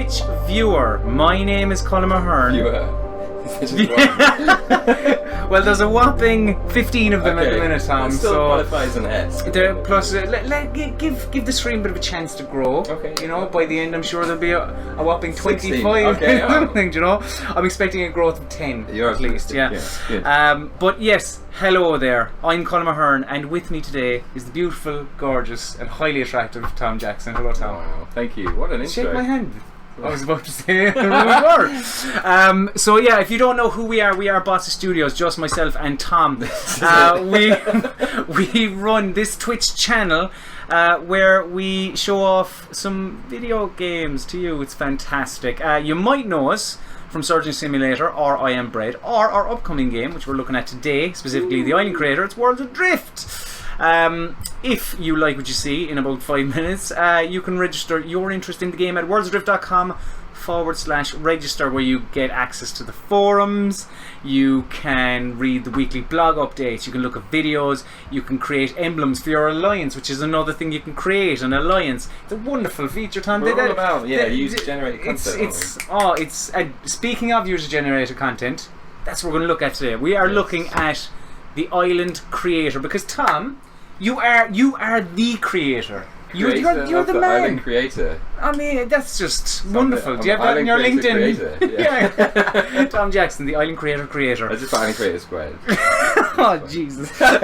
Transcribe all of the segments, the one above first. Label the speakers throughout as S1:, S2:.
S1: Twitch viewer. My name is Colm Ahern.
S2: Viewer.
S1: Well, there's a whopping 15 of them at the minute, Tom.
S2: That still
S1: so
S2: qualifies an S.
S1: Plus, give the stream a bit of a chance to grow.
S2: Okay.
S1: You know, by the end, I'm sure there'll be a whopping 25.
S2: 16. Okay,
S1: something. You know, I'm expecting a growth of 10 at least. Yeah.
S2: Good.
S1: But yes, hello there. I'm Colm Ahern, and with me today is the beautiful, gorgeous, and highly attractive Tom Jackson. Hello, Tom.
S2: Wow, thank you. What an intro.
S1: Shake my hand. I was about to say the wrong word. So yeah, if you don't know who we are Bossa Studios, just myself and Tom. We run this Twitch channel where we show off some video games to you. It's fantastic. You might know us from Surgeon Simulator or I Am Bread, or our upcoming game, which we're looking at today, specifically the Island Creator. It's Worlds Adrift. If you like what you see in about 5 minutes, you can register your interest in the game at worldsadrift.com/register, where you get access to the forums, you can read the weekly blog updates, you can look at videos, you can create emblems for your alliance, which is another thing you can create, an alliance. It's a wonderful feature, Tom.
S2: We're all about user-generated content.
S1: Speaking of user-generated content, that's what we're going to look at today. We are looking at the Island Creator, because Tom, you are the creator. You're the man.
S2: Island Creator.
S1: I mean, that's just wonderful. Do you have that in your LinkedIn? Yeah. Tom Jackson, the Island Creator.
S2: I just put Island Creator squared.
S1: Oh Jesus! So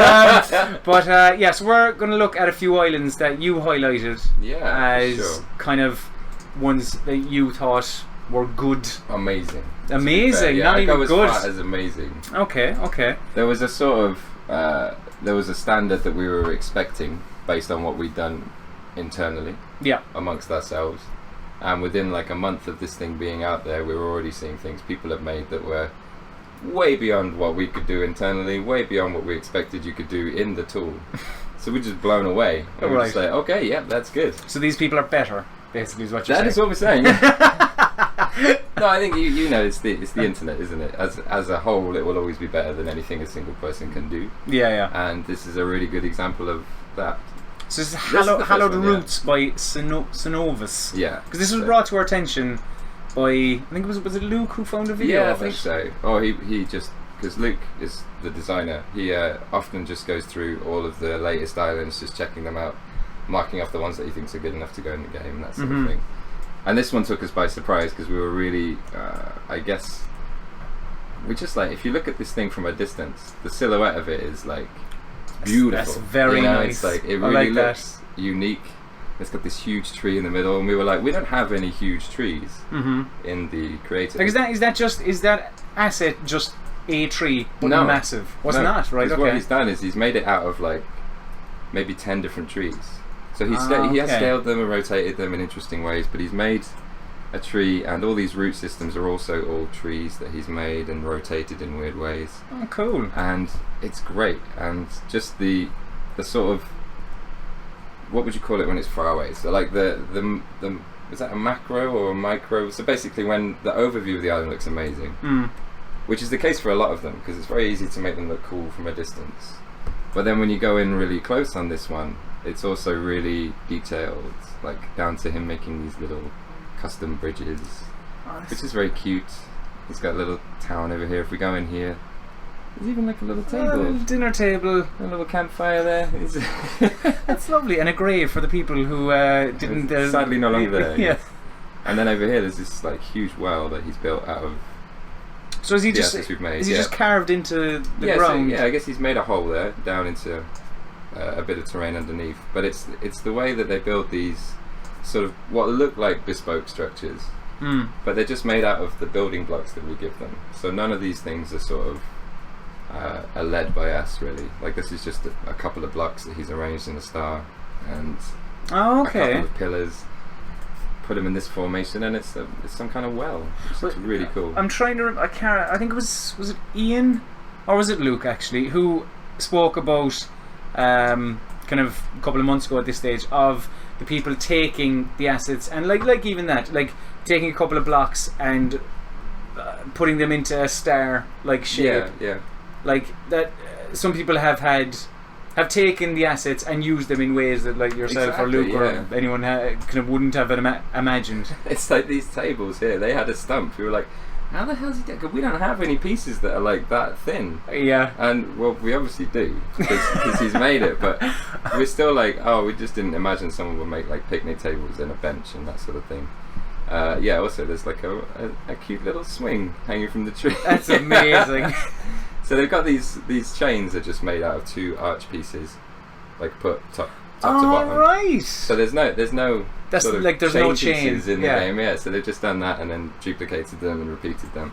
S1: we're going to look at a few islands that you highlighted as kind of ones that you thought were good.
S2: Amazing.
S1: Amazing, not
S2: I
S1: even
S2: go as
S1: good.
S2: far as amazing.
S1: Okay.
S2: There was a sort of there was a standard that we were expecting based on what we'd done internally, amongst ourselves, and within like a month of this thing being out there, we were already seeing things people have made that were way beyond what we could do internally, way beyond what we expected you could do in the tool. So we're just blown away. And we're just like, okay, yeah, that's good.
S1: So these people are better, basically, is what you're saying.
S2: That is what we're saying. No, I think you know it's the internet, isn't it? As a whole, it will always be better than anything a single person can do.
S1: Yeah.
S2: And this is a really good example of that.
S1: So this is Hallowed Roots by Synovus.
S2: Yeah.
S1: Because this was brought to our attention by, I think was it Luke who found a video
S2: of
S1: it?
S2: I think so. Or he just, because Luke is the designer, he often just goes through all of the latest islands, just checking them out, marking off the ones that he thinks are good enough to go in the game and that sort of thing. And this one took us by surprise because we were really, I guess, we just like, if you look at this thing from a distance, the silhouette of it is like beautiful.
S1: That's very nice.
S2: It's like, it really looks unique. It's got this huge tree in the middle, and we were like, we don't have any huge trees in the creator.
S1: Like, is that asset just a tree but massive? Wasn't that right? Okay.
S2: What he's done is he's made it out of like maybe 10 different trees. So he has scaled them and rotated them in interesting ways, but he's made a tree, and all these root systems are also all trees that he's made and rotated in weird ways.
S1: Oh, cool.
S2: And it's great, and just the sort of, what would you call it when it's far away? So like the is that a macro or a micro? So basically when the overview of the island looks amazing, which is the case for a lot of them, because it's very easy to make them look cool from a distance. But then when you go in really close on this one, it's also really detailed, like down to him making these little custom bridges, which is very cute. He's got a little town over here. If we go in here, there's even like a little table,
S1: a little dinner table,
S2: a little campfire there.
S1: That's lovely, and a grave for the people who didn't.
S2: Sadly, no longer there.
S1: Yeah.
S2: And then over here, there's this like huge well that he's built out of.
S1: So is he just just carved into the ground?
S2: So, I guess he's made a hole there down into a bit of terrain underneath. But it's the way that they build these sort of what look like bespoke structures, but they're just made out of the building blocks that we give them. So none of these things are sort of are led by us really. Like this is just a couple of blocks that he's arranged in a star and a couple of pillars. Put them in this formation, and it's some kind of well. It's really cool.
S1: I'm trying to remember. I think it was it Ian or was it Luke actually who spoke about kind of a couple of months ago at this stage of the people taking the assets and like even that, like taking a couple of blocks and putting them into a star like shape.
S2: Yeah.
S1: Like that. Some people have had have taken the assets and used them in ways that like yourself or
S2: Exactly,
S1: Luke or anyone kind of wouldn't have imagined.
S2: It's like these tables here. They had a stump. We were like, how the hell's he done? 'Cause we don't have any pieces that are like that thin.
S1: Yeah.
S2: And well, we obviously do because he's made it. But we're still like, oh, we just didn't imagine someone would make like picnic tables and a bench and that sort of thing. Also, there's like a cute little swing hanging from the tree.
S1: That's amazing.
S2: So they've got these chains are just made out of 2 arch pieces, like put top to bottom.
S1: Right.
S2: So there's no
S1: That's
S2: sort of
S1: like there's no chain
S2: pieces in the game. Yeah. So they've just done that and then duplicated them and repeated them,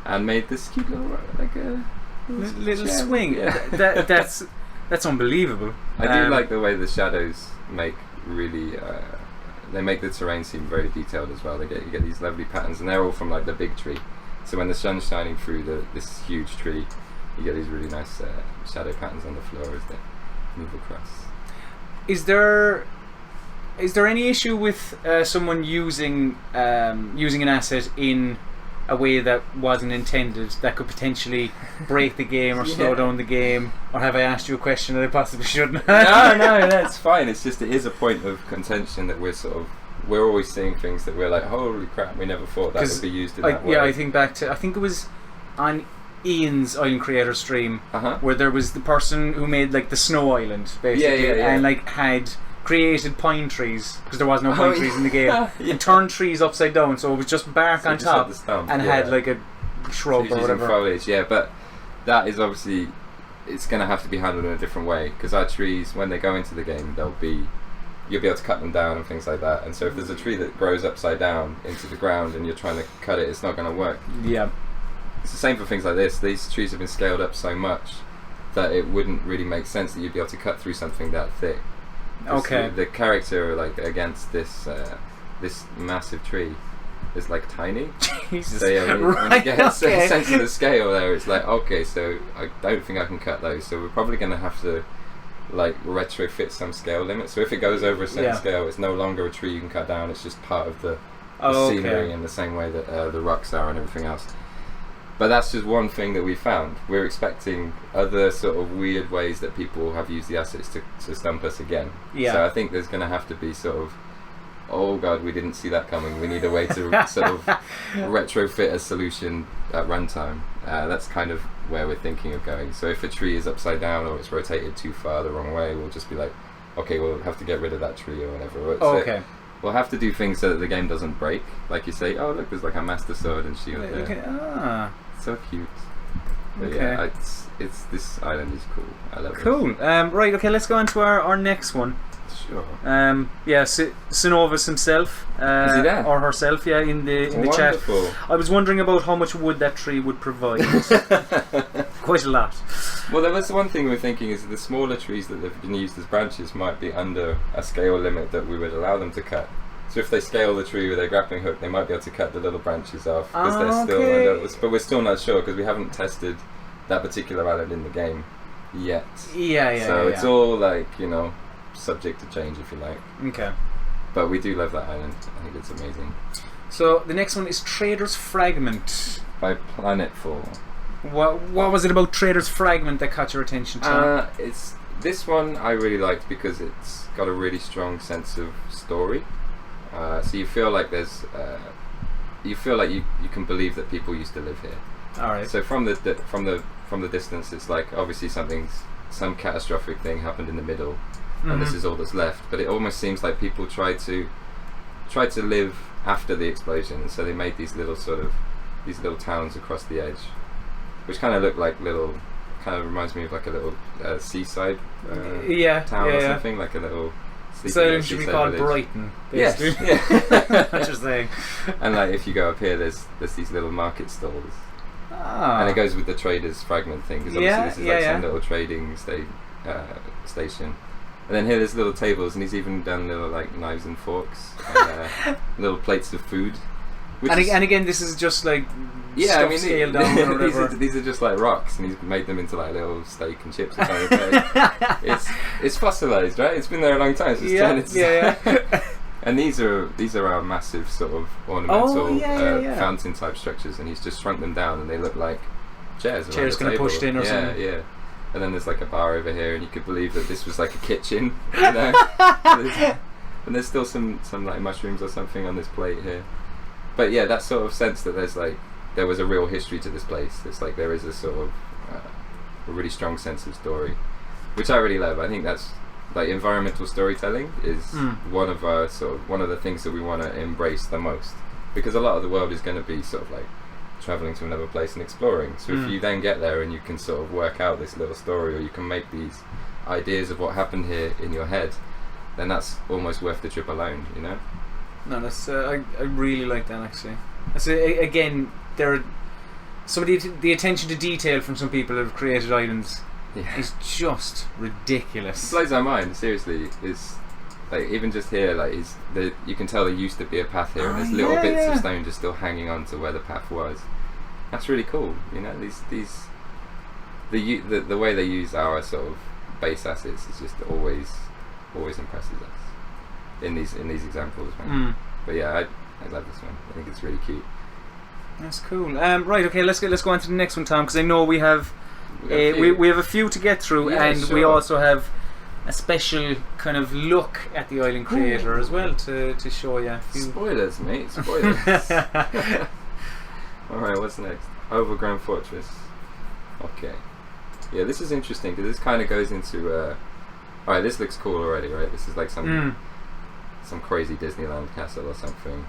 S2: and made this cute little like a
S1: little
S2: gem.
S1: swing.
S2: Yeah.
S1: That's unbelievable.
S2: I do like the way the shadows make really. They make the terrain seem very detailed as well. You get these lovely patterns, and they're all from like the big tree. So when the sun's shining through this huge tree, you get these really nice shadow patterns on the floor as they move across.
S1: Is there any issue with someone using an asset in a way that wasn't intended, that could potentially break the game or slow down the game? Or have I asked you a question that I possibly shouldn't have?
S2: No, that's fine. It's just it is a point of contention that we're always seeing things that we're like, holy crap, we never thought that would be used in that way.
S1: Yeah, I think back to, I think it was on Ian's Island Creator stream, where there was the person who made like the snow island, basically, and like had created pine trees, because there was no pine trees in the game, and turned trees upside down, so it was just bark on top, and had like a shrub or whatever.
S2: Foliage, but that is obviously, it's going to have to be handled in a different way, because our trees, when they go into the game, you'll be able to cut them down and things like that. And so if there's a tree that grows upside down into the ground and you're trying to cut it, it's not going to work. Yeah. It's the same for things like this. These trees have been scaled up so much that it wouldn't really make sense that you'd be able to cut through something that thick. Okay. The character like against this massive tree is like tiny.
S1: Jesus.
S2: So yeah, when you get a sense of the scale there, it's like, okay, so I don't think I can cut those. So we're probably going to have to like retrofit some scale limit. So if it goes over a certain scale, it's no longer a tree you can cut down. It's just part of the scenery in the same way that the rocks are and everything else. But that's just one thing that we found. We're expecting other sort of weird ways that people have used the assets to stump us again. Yeah. So I think there's going to have to be sort of, oh god, we didn't see that coming. We need a way to sort of retrofit a solution at runtime. That's kind of where we're thinking of going. So if a tree is upside down or it's rotated too far the wrong way, we'll just be like, okay, we'll have to get rid of that tree or whatever. So we'll have to do things so that the game doesn't break. Like you say, oh look, there's like a master sword and shield there.
S1: Okay.
S2: So cute. But yeah, it's this island is cool. I love it.
S1: Cool. Right, okay, let's go on to our next one.
S2: Sure.
S1: Synovus himself,
S2: is he there?
S1: or herself, in the chat. I was wondering about how much wood that tree would provide. Quite a lot.
S2: Well, there was one thing we were thinking is the smaller trees that have been used as branches might be under a scale limit that we would allow them to cut. So if they scale the tree with a grappling hook, they might be able to cut the little branches off because they're still. But we're still not sure because we haven't tested that particular island in the game yet. So it's all like subject to change, if you like. Okay. But we do love that island. I think it's amazing.
S1: So the next one is Trader's Fragment
S2: by Planetfall.
S1: What was it about Trader's Fragment that caught your attention, Tom?
S2: It's this one I really liked because it's got a really strong sense of story. So you feel like you can believe that people used to live here. All right. So from the distance, it's like obviously some catastrophic thing happened in the middle. And this is all that's left, but it almost seems like people tried to live after the explosion, and so they made these little towns across the edge, which kind of look like kind of reminds me of like a little seaside town or something, like a little.
S1: So it should be called Brighton.
S2: Basically. Yes,
S1: That's just saying.
S2: And like if you go up here, there's these little market stalls, and it goes with the Trader's Fragment thing because obviously this is like some little trading station. And then here there's little tables, and he's even done little like knives and forks, and, little plates of food.
S1: And again, this is just like scaled down or whatever.
S2: These are just like rocks, and he's made them into like little steak and chips or something. It's fossilized, right? It's been there a long time. So And these are our massive sort of ornamental fountain type structures, and he's just shrunk them down, and they look like chairs.
S1: Chairs kind of pushed in or something.
S2: Yeah. and then there's like a bar over here, and you could believe that this was like a kitchen, you know. And there's still some like mushrooms or something on this plate here. But yeah, that sort of sense that there was a real history to this place. It's like there is a sort of a really strong sense of story, which I really love. I think that's like environmental storytelling is one of the things that we want to embrace the most, because a lot of the world is going to be sort of like traveling to another place and exploring. So if you then get there and you can sort of work out this little story, or you can make these ideas of what happened here in your head, then that's almost worth the trip alone, you know.
S1: No, that's I really like that actually. That's again, there are the attention to detail from some people who've created islands is just ridiculous.
S2: It blows our mind, seriously. It's like even just here, like you can tell there used to be a path here, and there's little bits of stone just still hanging on to where the path was. That's really cool, you know. The way they use our sort of base assets is just always impresses us in these examples, man. But yeah, I love this one. I think it's really cute.
S1: That's cool. Right, okay, let's go on to the next one, Tom, because I know we have we have a few to get through, and we also have a special kind of look at the Island Creator as well to show you a few.
S2: Spoilers, mate. Spoilers. Alright, what's next? Overgrown Fortress. Okay. Yeah, this is interesting because this kind of goes into alright, this looks cool already, right? This is like some crazy Disneyland castle or something.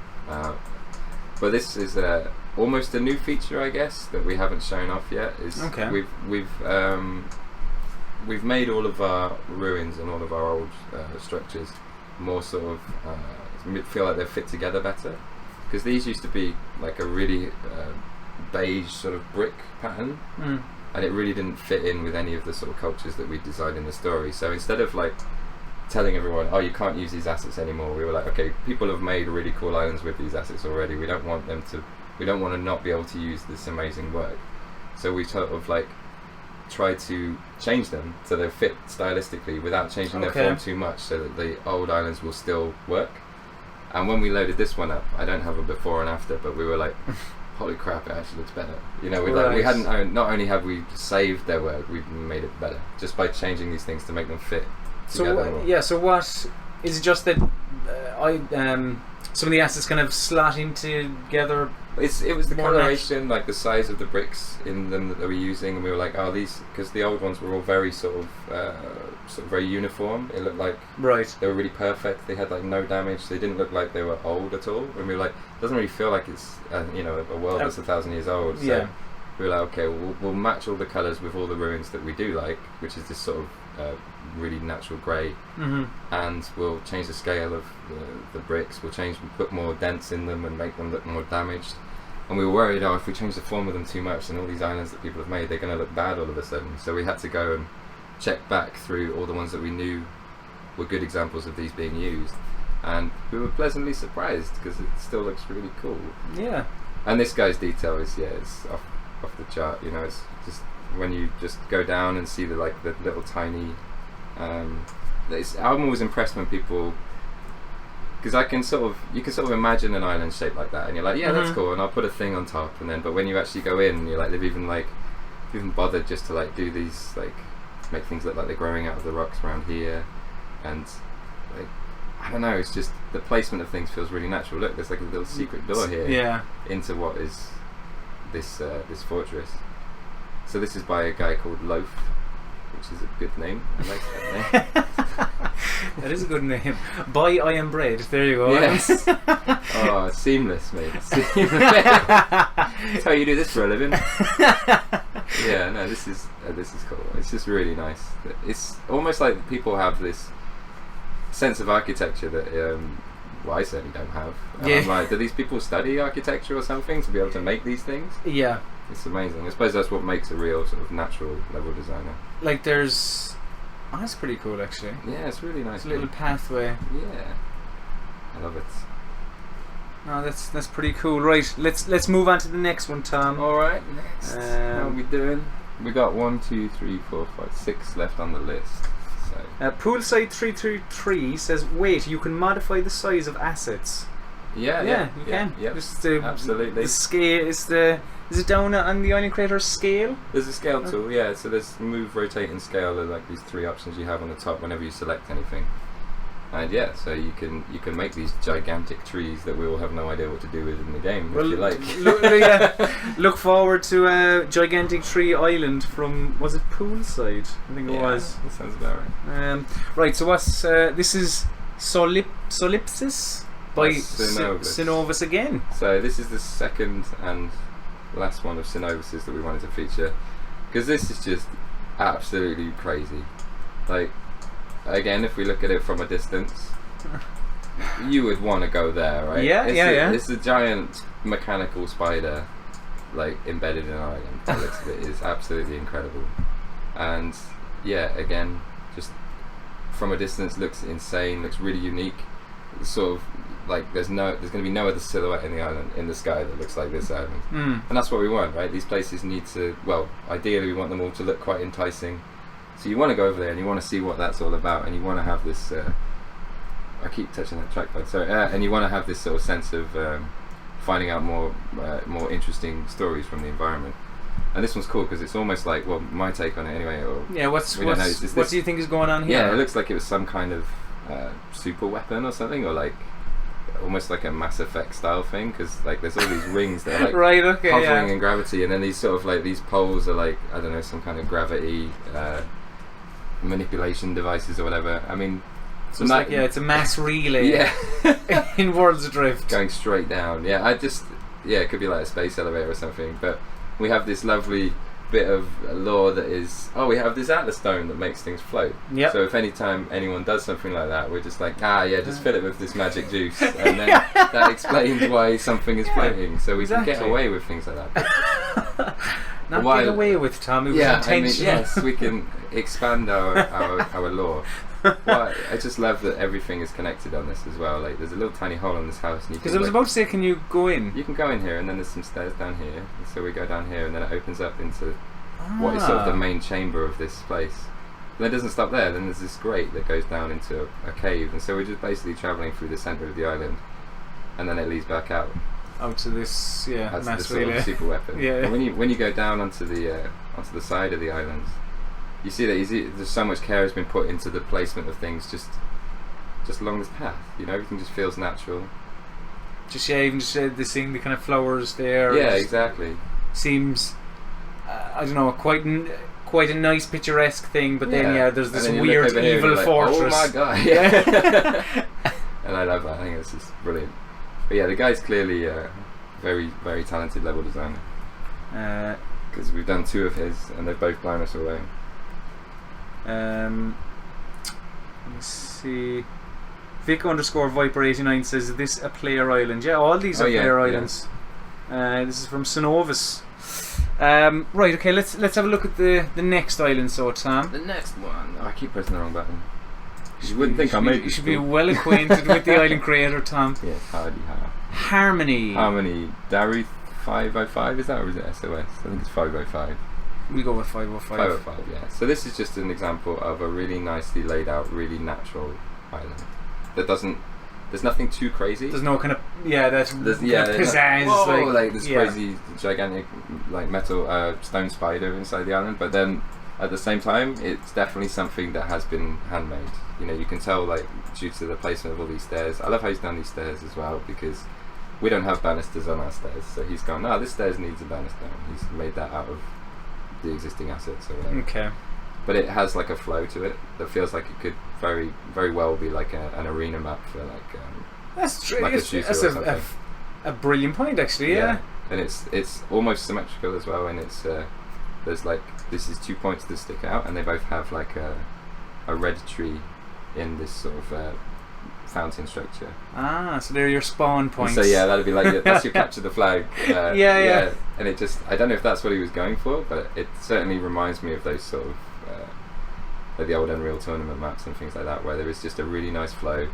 S2: But this is almost a new feature, I guess, that we haven't shown off yet. We've made all of our ruins and all of our old structures more sort of feel like they're fit together better, because these used to be like a really beige sort of brick pattern, and it really didn't fit in with any of the sort of cultures that we designed in the story. So instead of like telling everyone, oh, you can't use these assets anymore, we were like, okay, people have made really cool islands with these assets already. We don't want to not be able to use this amazing work. So we sort of like try to change them so they fit stylistically without changing their form too much, so that the old islands will still work. And when we loaded this one up, I don't have a before and after, but we were like, holy crap, it actually looks better. You know, we hadn't, not only have we saved their work, we've made it better just by changing these things to make them fit together more.
S1: So what is it, just that some of the assets kind of slot in together?
S2: It was the coloration, like the size of the bricks in them that they were using, and we were like, oh, these, because the old ones were all very sort of very uniform. It looked like they were really perfect. They had like no damage. They didn't look like they were old at all. And we were like, it doesn't really feel like it's a world that's 1,000 years old. So we were like, okay, we'll match all the colours with all the ruins that we do like, which is this sort of really natural grey, and we'll change the scale of the bricks. We'll put more dents in them and make them look more damaged. And we were worried, if we change the form of them too much, then all these islands that people have made, they're going to look bad all of a sudden. So we had to go and check back through all the ones that we knew were good examples of these being used, and we were pleasantly surprised because it still looks really cool. Yeah. And this guy's detail is it's off the chart. You know, it's just when you just go down and see the little tiny. I'm always impressed when people. Because you can sort of imagine an island shaped like that, and you're like, yeah, that's cool, and I'll put a thing on top, but when you actually go in, you're like, they've even bothered just to like do these, like make things look like they're growing out of the rocks around here, and like I don't know, it's just the placement of things feels really natural. Look, there's like a little secret door here into what is this fortress. So this is by a guy called Loaf, which is a good name. I like that name.
S1: That is a good name. By I Am Bread. There you go.
S2: Yes. Oh, seamless, mate. Seamless. That's how you do this for a living. Yeah, no, this is cool. It's just really nice. It's almost like people have this sense of architecture that I certainly don't have. I'm like, do these people study architecture or something to be able to make these things? Yeah. It's amazing. I suppose that's what makes a real sort of natural level designer. Like
S1: there's... Oh, that's pretty cool actually.
S2: Yeah, it's really nice.
S1: It's a little pathway.
S2: Yeah. I love it.
S1: No, that's pretty cool. Right, let's move on to the next one, Tom.
S2: Alright, next. What are we doing? We got 1, 2, 3, 4, 5, 6 left on the list. So.
S1: Poolside 333 says, wait, you can modify the size of assets.
S2: Yeah,
S1: you can.
S2: Yep.
S1: Just
S2: absolutely.
S1: The scale is the Is it down on the Island Creator scale?
S2: There's a scale tool, yeah. So there's move, rotate, and scale. There are like these 3 options you have on the top whenever you select anything. And yeah, so you can make these gigantic trees that we all have no idea what to do with in the game, if you like.
S1: Look forward to Gigantic Tree Island from, was it Poolside? I think it was.
S2: That sounds about right.
S1: Right, so what's this is Solipsist by Synovus again.
S2: So this is the second and last one of Synovus that we wanted to feature, because this is just absolutely crazy. Like, again, if we look at it from a distance, you would want to go there, right? It's a giant mechanical spider, like, embedded in an island. The looks of it is absolutely incredible. And yeah, again, just from a distance looks insane, looks really unique. It's sort of like there's going to be no other silhouette in the island, in the sky, that looks like this island. And that's what we want, right? These places need to, well, ideally we want them all to look quite enticing. So you want to go over there and you want to see what that's all about, and you want to have this. I keep touching that trackpad. Sorry, and you want to have this sort of sense of finding out more interesting stories from the environment. And this one's cool because it's almost like, well, my take on it anyway. Or what
S1: do you think is going on here?
S2: Yeah, it looks like it was some kind of super weapon or something, or like almost like a Mass Effect style thing, because like there's all these rings that are like hovering in gravity, and then these sort of like these poles are like, I don't know, some kind of gravity manipulation devices or whatever. I mean,
S1: so it's it's a mass relay in Worlds Adrift
S2: going straight down. It could be like a space elevator or something. But we have this lovely bit of lore that is, we have this Atlas stone that makes things float. So if any time anyone does something like that, we're just like, just fill it with this magic juice, and then that explains why something is floating. So we can get away with things like that.
S1: Not get away with, Tom. It was intentional.
S2: Yes, we can expand our lore. Well, I just love that everything is connected on this as well. Like, there's a little tiny hole in this house,
S1: because I was about to say, can you go in?
S2: You can go in here, and then there's some stairs down here. So we go down here, and then it opens up into what is sort of the main chamber of this place. And it doesn't stop there. Then there's this grate that goes down into a cave, and so we're just basically travelling through the centre of the island, and then it leads back out.
S1: To this,
S2: that's
S1: mass
S2: the
S1: relay.
S2: sort of super weapon.
S1: And
S2: when you go down onto the side of the island, you see that there's so much care has been put into the placement of things just along this path. You know, everything just feels natural.
S1: Even this thing, the kind of flowers there.
S2: Yeah, exactly.
S1: Seems, I don't know, quite a nice picturesque thing. But then there's this weird evil fortress.
S2: Oh my god! Yeah. And I love that. I think it's just brilliant. But yeah, the guy's clearly a very, very talented level designer. Because we've done 2 of his, and they've both blown us away.
S1: Let me see. Vic_Viper89 says, is this a player island? Yeah, all these are player islands. This is from Synovus. Right, okay, let's have a look at the next island, so Tom.
S2: The next one. I keep pressing the wrong button. You wouldn't think I made.
S1: You should be well acquainted with the Island Creator, Tom.
S2: Yes,
S1: Harmony.
S2: Daru 505, is that, or is it SOS? I think it's 505.
S1: We go with 505.
S2: 505, yeah. So this is just an example of a really nicely laid out, really natural island. There's nothing too crazy.
S1: There's no kind of pizzazz.
S2: Like this crazy gigantic like metal stone spider inside the island, but then at the same time it's definitely something that has been handmade. You know, you can tell, like, due to the placement of all these stairs. I love how he's done these stairs as well, because we don't have banisters on our stairs, so he's gone, this stairs needs a banister. He's made that out of the existing assets or whatever.
S1: Okay.
S2: But it has like a flow to it that feels like it could very, very well be like an arena map for
S1: that's true.
S2: Like
S1: That's a brilliant point, actually. Yeah.
S2: And it's almost symmetrical as well, and it's there's like, this is 2 points that stick out, and they both have like a red tree in this sort of fountain structure.
S1: So they're your spawn points.
S2: And so that'd be like that's your capture the flag.
S1: Yeah.
S2: And it just, I don't know if that's what he was going for, but it certainly reminds me of those sort of like the old Unreal Tournament maps and things like that, where there is just a really nice flow.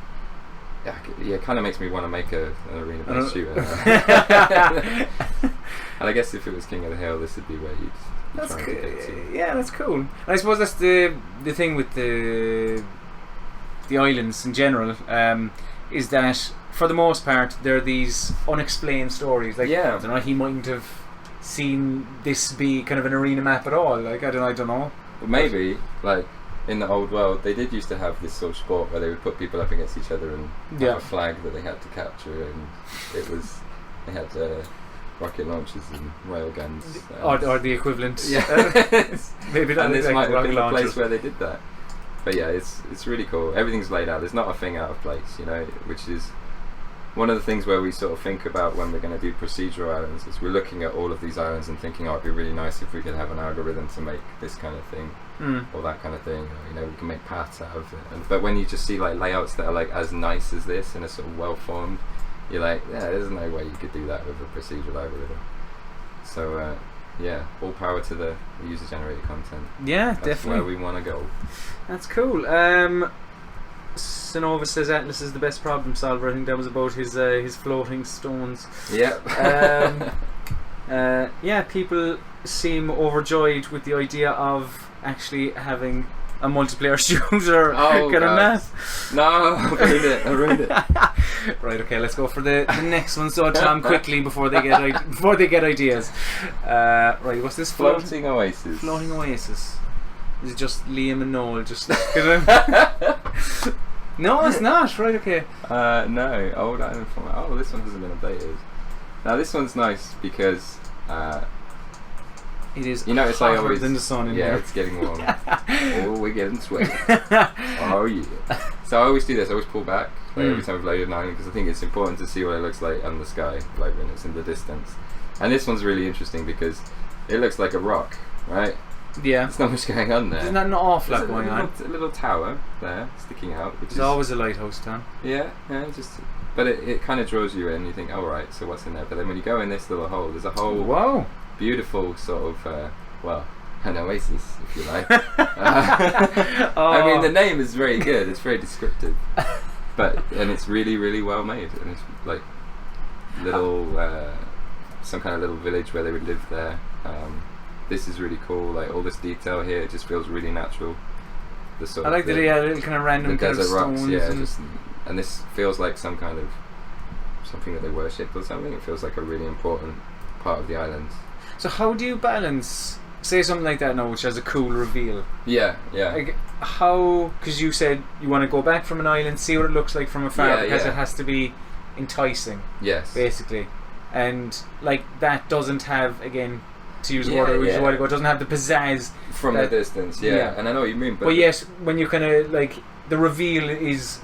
S2: It kind of makes me want to make an arena-based shooter. And I guess if it was King of the Hill, this would be where you'd try and get to.
S1: Yeah, that's cool. And I suppose that's the thing with the islands in general, is that for the most part they're these unexplained stories. Like, I don't know, he mightn't have seen this be kind of an arena map at all. Like I don't know.
S2: Well, maybe like in the old world, they did used to have this sort of sport where they would put people up against each other and have a flag that they had to capture, and it was they had rocket launchers and rail guns,
S1: or the equivalent.
S2: Yeah,
S1: maybe that.
S2: And this
S1: like
S2: might have been the
S1: launchers.
S2: place where they did that. But yeah, it's really cool. Everything's laid out. There's not a thing out of place, you know, which is one of the things where we sort of think about when we're going to do procedural islands. Is we're looking at all of these islands and thinking, oh, it'd be really nice if we could have an algorithm to make this kind of thing or that kind of thing. Or, you know, we can make paths out of it. But when you just see like layouts that are like as nice as this and are sort of well formed, you're like, yeah, there's no way you could do that with a procedural algorithm. So yeah, all power to the user generated content.
S1: Yeah,
S2: That's
S1: definitely.
S2: where we want to go.
S1: That's cool. Sonova says Atlas is the best problem solver. I think that was about his floating stones.
S2: Yep.
S1: Yeah, people seem overjoyed with the idea of actually having a multiplayer shooter kind of map.
S2: No, I ruined it.
S1: Right, okay, let's go for the next one. So Tom, quickly before they get ideas. Right, what's this?
S2: Floating Oasis.
S1: Floating Oasis. Is it just Liam and Noel just? No, it's not. Right, okay.
S2: No, old island format. Oh, this one hasn't been updated. Now this one's nice because
S1: it is.
S2: You notice I always
S1: than the sun in here.
S2: it's getting warm. Oh, we're getting sweaty. Oh yeah. So I always do this. I always pull back every time I've loaded an island because I think it's important to see what it looks like on the sky, like when it's in the distance. And this one's really interesting because it looks like a rock, right?
S1: Yeah.
S2: There's not much going on there.
S1: There's not an awful lot going on.
S2: A little tower there sticking out. Which
S1: There's always a lighthouse, Tom.
S2: Yeah, but it kind of draws you in. You think, oh right, so what's in there? But then when you go in this little hole, there's a whole beautiful sort of an oasis, if you like. I mean, the name is very good. It's very descriptive, and it's really, really well made. And it's like little some kind of little village where they would live there. This is really cool. Like all this detail here, it just feels really natural. The sort
S1: I like that. Yeah, little kind of random kind of stones.
S2: Rocks, yeah, and this feels like something that they worshipped or something. It feels like a really important part of the island.
S1: So how do you balance, say something like that now, which has a cool reveal?
S2: Yeah.
S1: Like how? Because you said you want to go back from an island, see what it looks like from afar, because it has to be enticing. Yes. Basically, and like that doesn't have, again, to use the word I used a while ago, it doesn't have the pizzazz
S2: from the distance. Yeah, and I know what you mean. But
S1: yes, when you kind of like the reveal is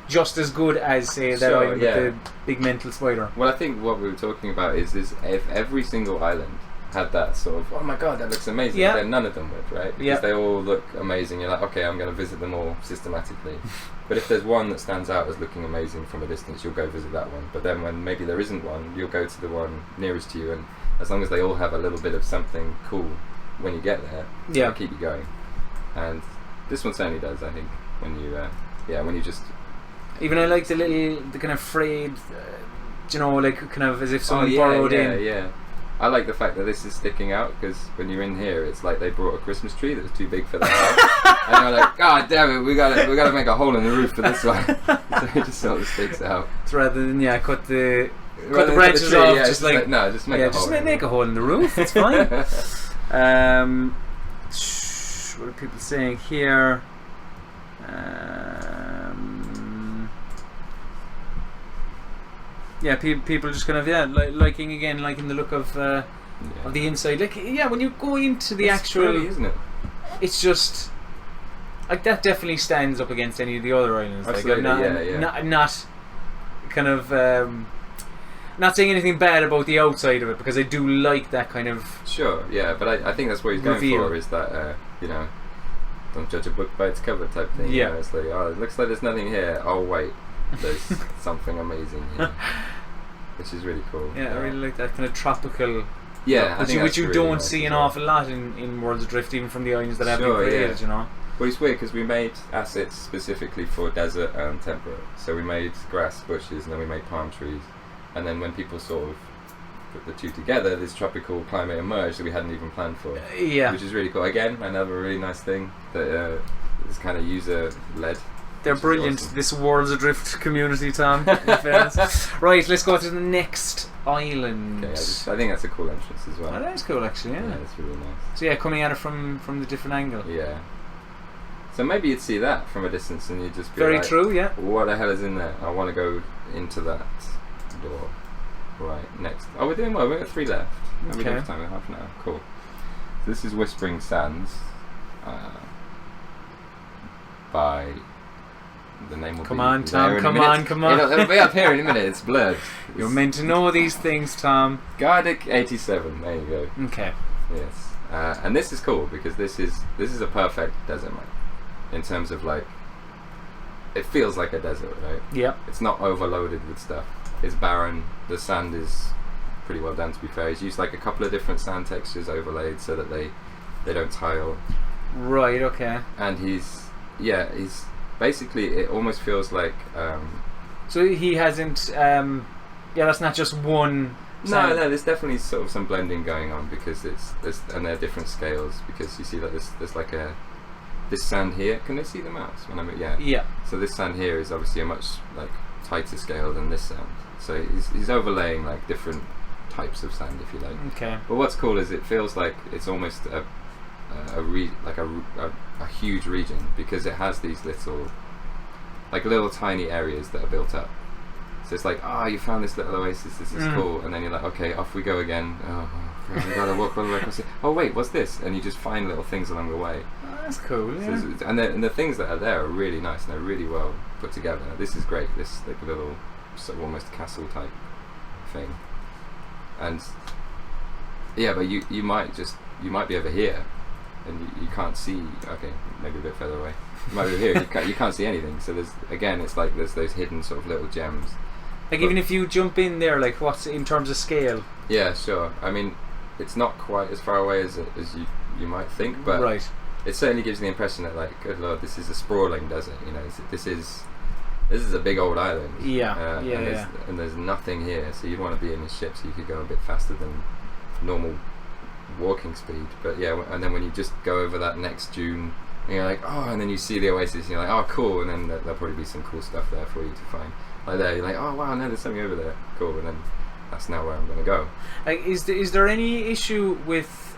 S1: just as good as say that island with the big mental spider.
S2: Well, I think what we were talking about is if every single island had that sort of, oh my god, that looks amazing, then none of them would, right? Because they all look amazing. You're like, okay, I'm going to visit them all systematically. But if there's one that stands out as looking amazing from a distance, you'll go visit that one. But then when maybe there isn't one, you'll go to the one nearest to you, and as long as they all have a little bit of something cool when you get there, it'll keep you going. And this one certainly does, I think, when you just...
S1: Even I like the kind of frayed, like kind of as if someone borrowed in.
S2: Yeah. I like the fact that this is sticking out because when you're in here, it's like they brought a Christmas tree that was too big for the house, and you're like, God damn it, we gotta make a hole in the roof for this one. So it just sort of sticks out.
S1: So rather than cut the branches off, just make a hole in the roof. It's fine. What are people saying here? People just kind of liking the look of the inside. Like when you go into the actual,
S2: pretty, isn't it?
S1: It's just like that. Definitely stands up against any of the other islands.
S2: Absolutely,
S1: Not kind of not saying anything bad about the outside of it because I do like that kind of.
S2: Sure, yeah, but I think that's what he's going for is that don't judge a book by its cover type thing. Yeah, it's like it looks like there's nothing here. Oh wait. There's something amazing here, which is really cool.
S1: Yeah, I really like that kind of tropical.
S2: Yeah,
S1: which you don't see an awful lot in Worlds Adrift, even from the islands that have been created.
S2: Well, it's weird because we made assets specifically for desert and temperate. So we made grass, bushes, and then we made palm trees. And then when people sort of put the two together, this tropical climate emerged that we hadn't even planned for. Which is really cool. Again, another really nice thing that is kind of user led.
S1: They're brilliant.
S2: Awesome.
S1: This Worlds Adrift community, Tom. In fairness. Right, let's go to the next island.
S2: Okay, I think that's a cool entrance as well.
S1: Oh, that is cool, actually. Yeah.
S2: Yeah, it's really nice.
S1: So yeah, coming at it from the different angle.
S2: Yeah. So maybe you'd see that from a distance and you'd just be
S1: Very
S2: like,
S1: true. Yeah.
S2: what the hell is in there? I want to go into that door. Right, next. Oh, we're doing well. We've got 3 left. How we
S1: Okay.
S2: doing for time? Half an hour. Cool. So this is Whispering Sands. By the name will
S1: Come
S2: be
S1: on, Tom.
S2: there in a
S1: Come
S2: minute.
S1: on. Come on.
S2: It'll be up here in a minute. It's blurred.
S1: You're meant to know these things, Tom.
S2: Gardic 87. There you go.
S1: Okay.
S2: Yes. And this is cool because this is a perfect desert map in terms of like it feels like a desert, right?
S1: Yep.
S2: It's not overloaded with stuff. It's barren. The sand is pretty well done, to be fair. He's used like a couple of different sand textures overlaid so that they don't tile.
S1: Right. Okay.
S2: And he's basically, it almost feels like
S1: So he hasn't. Yeah, that's not just one.
S2: no, there's definitely sort of some blending going on because and they're different scales because you see that there's like this sand here. Can they see the mouse when I'm
S1: Yeah.
S2: So this sand here is obviously a much like tighter scale than this sand. So he's overlaying like different types of sand, if you like.
S1: Okay.
S2: But what's cool is it feels like it's almost a huge region because it has these little tiny areas that are built up. So it's like, you found this little oasis, this is cool, and then you're like, okay, off we go again. Oh, we gotta walk all the way across it. Oh wait, what's this? And you just find little things along the way.
S1: Oh, that's cool. Yeah.
S2: So and the things that are there are really nice and they're really well put together. This is great. This like little sort of almost castle type thing. And yeah, but you might be over here. And you can't see. Okay, maybe a bit further away. You might be over here. You can't see anything. So it's like there's those hidden sort of little gems.
S1: Like even if you jump in there, like what's in terms of scale?
S2: Yeah, sure. I mean, it's not quite as far away as you might think, but
S1: right.
S2: It certainly gives the impression that like, good lord, this is a sprawling desert. You know, this is a big old island.
S1: Yeah,
S2: and there's nothing here, so you'd want to be in a ship so you could go a bit faster than normal walking speed. But yeah, and then when you just go over that next dune and you're like, and then you see the oasis and you're like, cool, and then there'll probably be some cool stuff there for you to find. Like there, you're like, wow, no, there's something over there, cool, and then that's now where I'm going to go.
S1: Like, is there any issue with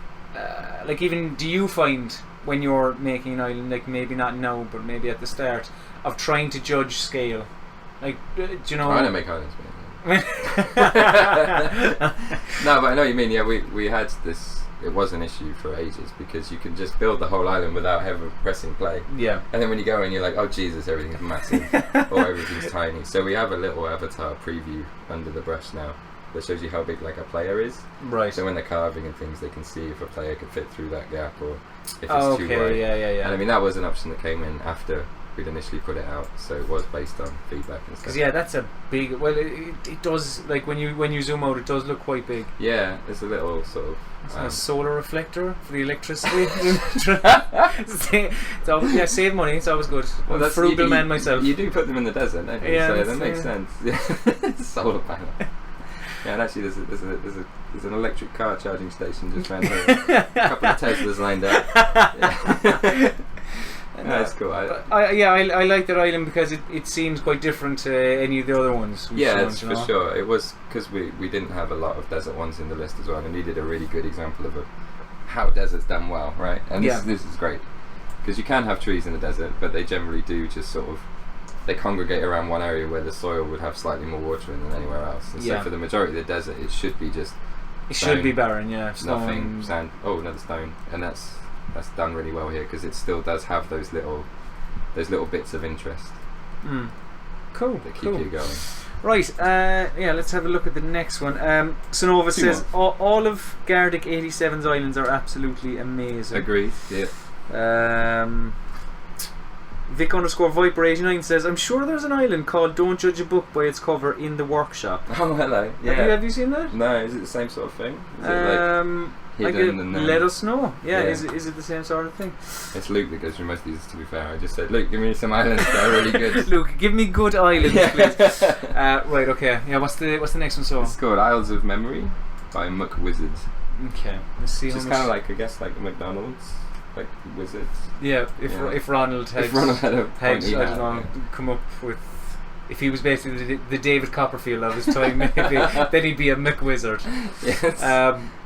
S1: like, even do you find when you're making an island, like maybe not now but maybe at the start, of trying to judge scale, like do you know?
S2: I don't make islands, man. No, but I know what you mean. Yeah, we had this. It was an issue for ages because you can just build the whole island without ever pressing play.
S1: Yeah.
S2: And then when you go in, you're like, oh Jesus, everything's massive or everything's tiny. So we have a little avatar preview under the brush now that shows you how big like a player is.
S1: Right.
S2: So when they're carving and things, they can see if a player could fit through that gap or if it's too wide.
S1: Yeah.
S2: And I mean that was an option that came in after we'd initially put it out, so it was based on feedback and stuff.
S1: Because that's a big. Well, it does, like when you zoom out, it does look quite big.
S2: Yeah, it's a little sort of.
S1: It's a solar reflector for the electricity. Save money. It's always good.
S2: Well,
S1: I'm a frugal man myself.
S2: You do put them in the desert, don't you?
S1: Yeah,
S2: so that makes sense. Yeah. Solar panel. Yeah, and actually, there's an electric car charging station just around here. A couple of Teslas lined up. Yeah. That's cool.
S1: I like that island because it seems quite different to any of the other ones.
S2: It's for sure. It was because we didn't have a lot of desert ones in the list as well, and we needed a really good example of how desert's done well, right? And this is great because you can have trees in the desert, but they generally do just sort of they congregate around one area where the soil would have slightly more water in than anywhere else. And so for the majority of the desert, it should be just
S1: should be barren, stone.
S2: Nothing, sand. Oh, another stone, and that's done really well here because it still does have those little bits of interest.
S1: Cool.
S2: That keep you going.
S1: Right, let's have a look at the next one. Sonova says all of Gardic 87's islands are absolutely amazing.
S2: Agreed. Yeah.
S1: Vic_Viper89 says, I'm sure there's an island called Don't Judge a Book by its cover in the workshop.
S2: Oh, hello. Yeah.
S1: Have you seen that?
S2: No, is it the same sort of thing? Is it like hidden and then
S1: let us know. Yeah, is it the same sort of thing?
S2: It's Luke that goes through most of these, to be fair. I just said, Luke, give me some islands that are really good.
S1: Luke, give me good islands, please. Right, okay. Yeah, what's the next one? So
S2: it's called Isles of Memory by Muck Wizard.
S1: Okay, let's see.
S2: It's kind of like, I guess, like the McDonald's like wizards.
S1: Yeah, if Ronald had,
S2: a pointy
S1: I
S2: hat,
S1: don't know, come up with, if he was basically the David Copperfield of his time, maybe, then he'd be a McWizard.
S2: Yes.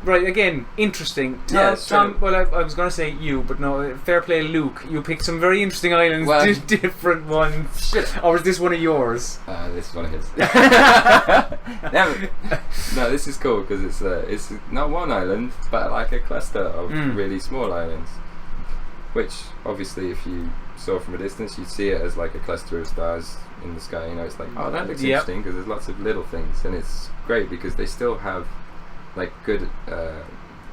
S1: Right, again, interesting. Tom, well, I was going to say you, but no, fair play, Luke. You picked some very interesting islands, different ones.
S2: Shit.
S1: Or was this one of yours?
S2: This is one of his. No, this is cool because it's not one island, but like a cluster of really small islands. Which, obviously, if you saw from a distance, you'd see it as like a cluster of stars in the sky. You know, it's like, oh, that looks interesting because there's lots of little things, and it's great because they still have like good,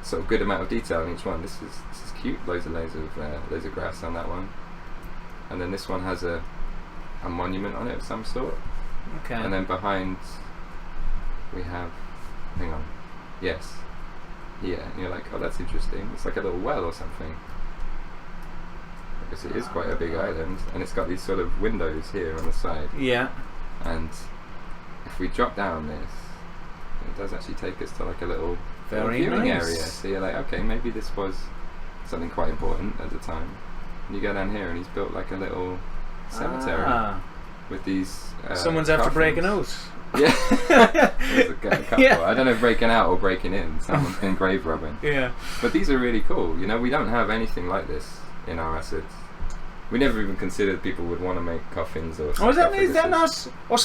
S2: sort of good amount of detail in each one. This is cute. Loads of grass on that one, and then this one has a monument on it of some sort.
S1: Okay.
S2: And then behind we have, hang on, yes, yeah. And you're like, oh, that's interesting. It's like a little well or something. Because it is quite a big island, and it's got these sort of windows here on the side.
S1: Yeah.
S2: And if we drop down this, it does actually take us to like a little viewing area. So you're like, okay, maybe this was something quite important at the time. And you go down here, and he's built like a little cemetery with these.
S1: Someone's after breaking out.
S2: Yeah. There's a couple. Yeah. I don't know if breaking out or breaking in. Someone in grave robbing.
S1: Yeah.
S2: But these are really cool. You know, we don't have anything like this in our assets. We never even considered people would want to make coffins or.
S1: Oh, is that not? Oh,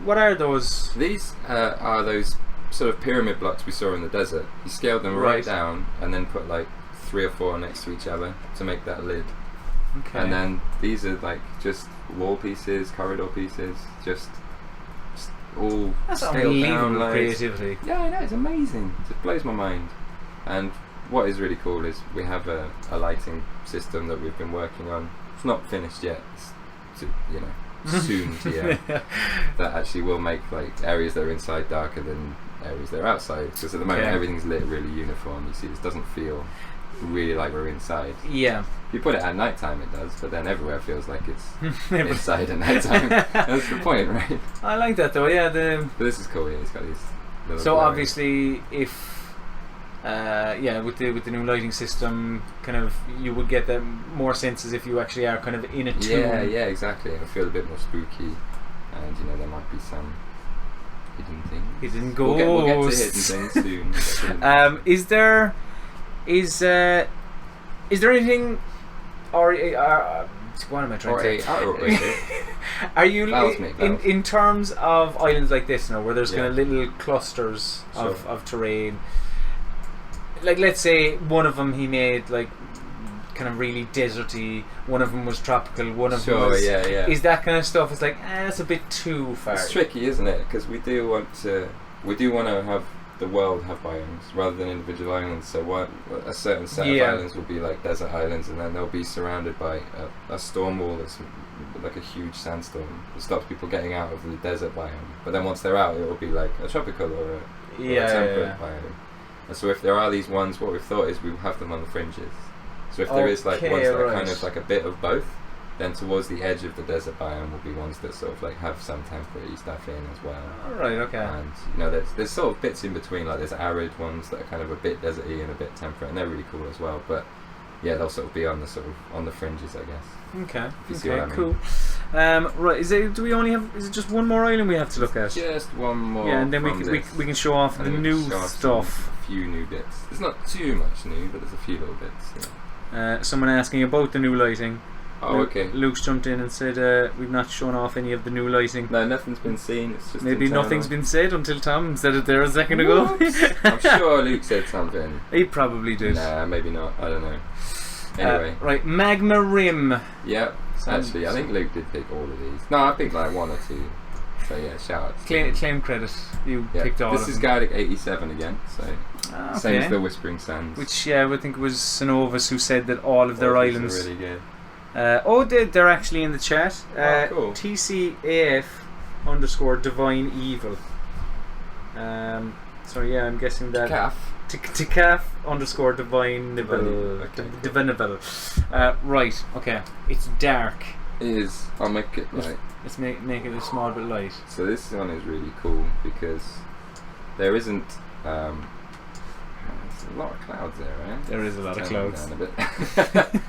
S1: what are those?
S2: These are those sort of pyramid blocks we saw in the desert. You scaled them right down and then put like 3 or 4 next to each other to make that lid.
S1: Okay.
S2: And then these are like just wall pieces, corridor pieces, just all scaled down.
S1: Creativity.
S2: Yeah, I know, it's amazing. It just blows my mind. And what is really cool is we have a lighting system that we've been working on. It's not finished yet. It's soon to that actually will make like areas that are inside darker than areas that are outside. Because at the moment everything's lit really uniform. You see, this doesn't feel really like we're inside.
S1: Yeah.
S2: If you put it at night time, it does, but then everywhere feels like it's inside at night time. That's the point, right?
S1: I like that though. Yeah.
S2: But this is cool. Yeah, it's got these.
S1: So obviously, if with the new lighting system, kind of you would get that more sense as if you actually are kind of in a tomb.
S2: Yeah, exactly. It'll feel a bit more spooky, and there might be some hidden things.
S1: Hidden ghosts.
S2: We'll get to hidden things soon.
S1: Is there anything, or what am I trying to say? Are you in terms of islands like this now, where there's kind of little clusters of terrain? Like, let's say one of them he made like kind of really deserty, one of them was tropical, one of them was... Is that kind of stuff, it's like, that's a bit too far.
S2: It's tricky, isn't it? Because we do want to have the world have biomes rather than individual islands. So a certain set of islands will be like desert islands, and then they'll be surrounded by a storm wall that's like a huge sandstorm that stops people getting out of the desert biome. But then once they're out, it will be like a tropical or a temperate biome. And so if there are these ones, what we've thought is we'll have them on the fringes. So if there is like ones that are kind of like a bit of both, then towards the edge of the desert biome will be ones that sort of like have some temperate stuff in as well.
S1: Right, okay.
S2: And there's sort of bits in between, like there's arid ones that are kind of a bit deserty and a bit temperate, and they're really cool as well. But yeah, they'll sort of be on the fringes, I guess.
S1: Okay.
S2: If you see what I mean.
S1: Cool. Right, is it just one more island we have to look at?
S2: Just one more.
S1: Yeah, and then we can show off the new stuff.
S2: A few new bits. There's not too much new, but there's a few little bits. Yeah.
S1: Someone asking about the new lighting.
S2: Oh, okay.
S1: Luke's jumped in and said we've not shown off any of the new lighting.
S2: No, nothing's been seen. It's just
S1: maybe
S2: internal.
S1: Nothing's been said until Tom said it there a second ago.
S2: I'm sure Luke said something.
S1: He probably did.
S2: Nah, maybe not. I don't know. Anyway.
S1: Right, Magma Rim.
S2: Yep. Actually, I think Luke did pick all of these. No, I picked like one or two. So yeah, shout out.
S1: Claim credit. You picked all of them.
S2: This is Guiding 87 again. So same as the Whispering Sands.
S1: Which I think it was Synovus who said that all of their islands
S2: are really good.
S1: They're actually in the chat.
S2: Cool.
S1: TCAF _ Divine Evil. So yeah, I'm guessing that TCAF _ Divine Nibble. Divinable. Right. Okay. It's dark.
S2: It is. I'll make it light.
S1: Let's make it a small bit light.
S2: So this one is really cool because there isn't. a lot of clouds there, right?
S1: There is a lot of
S2: Turn them
S1: clouds.
S2: down a bit.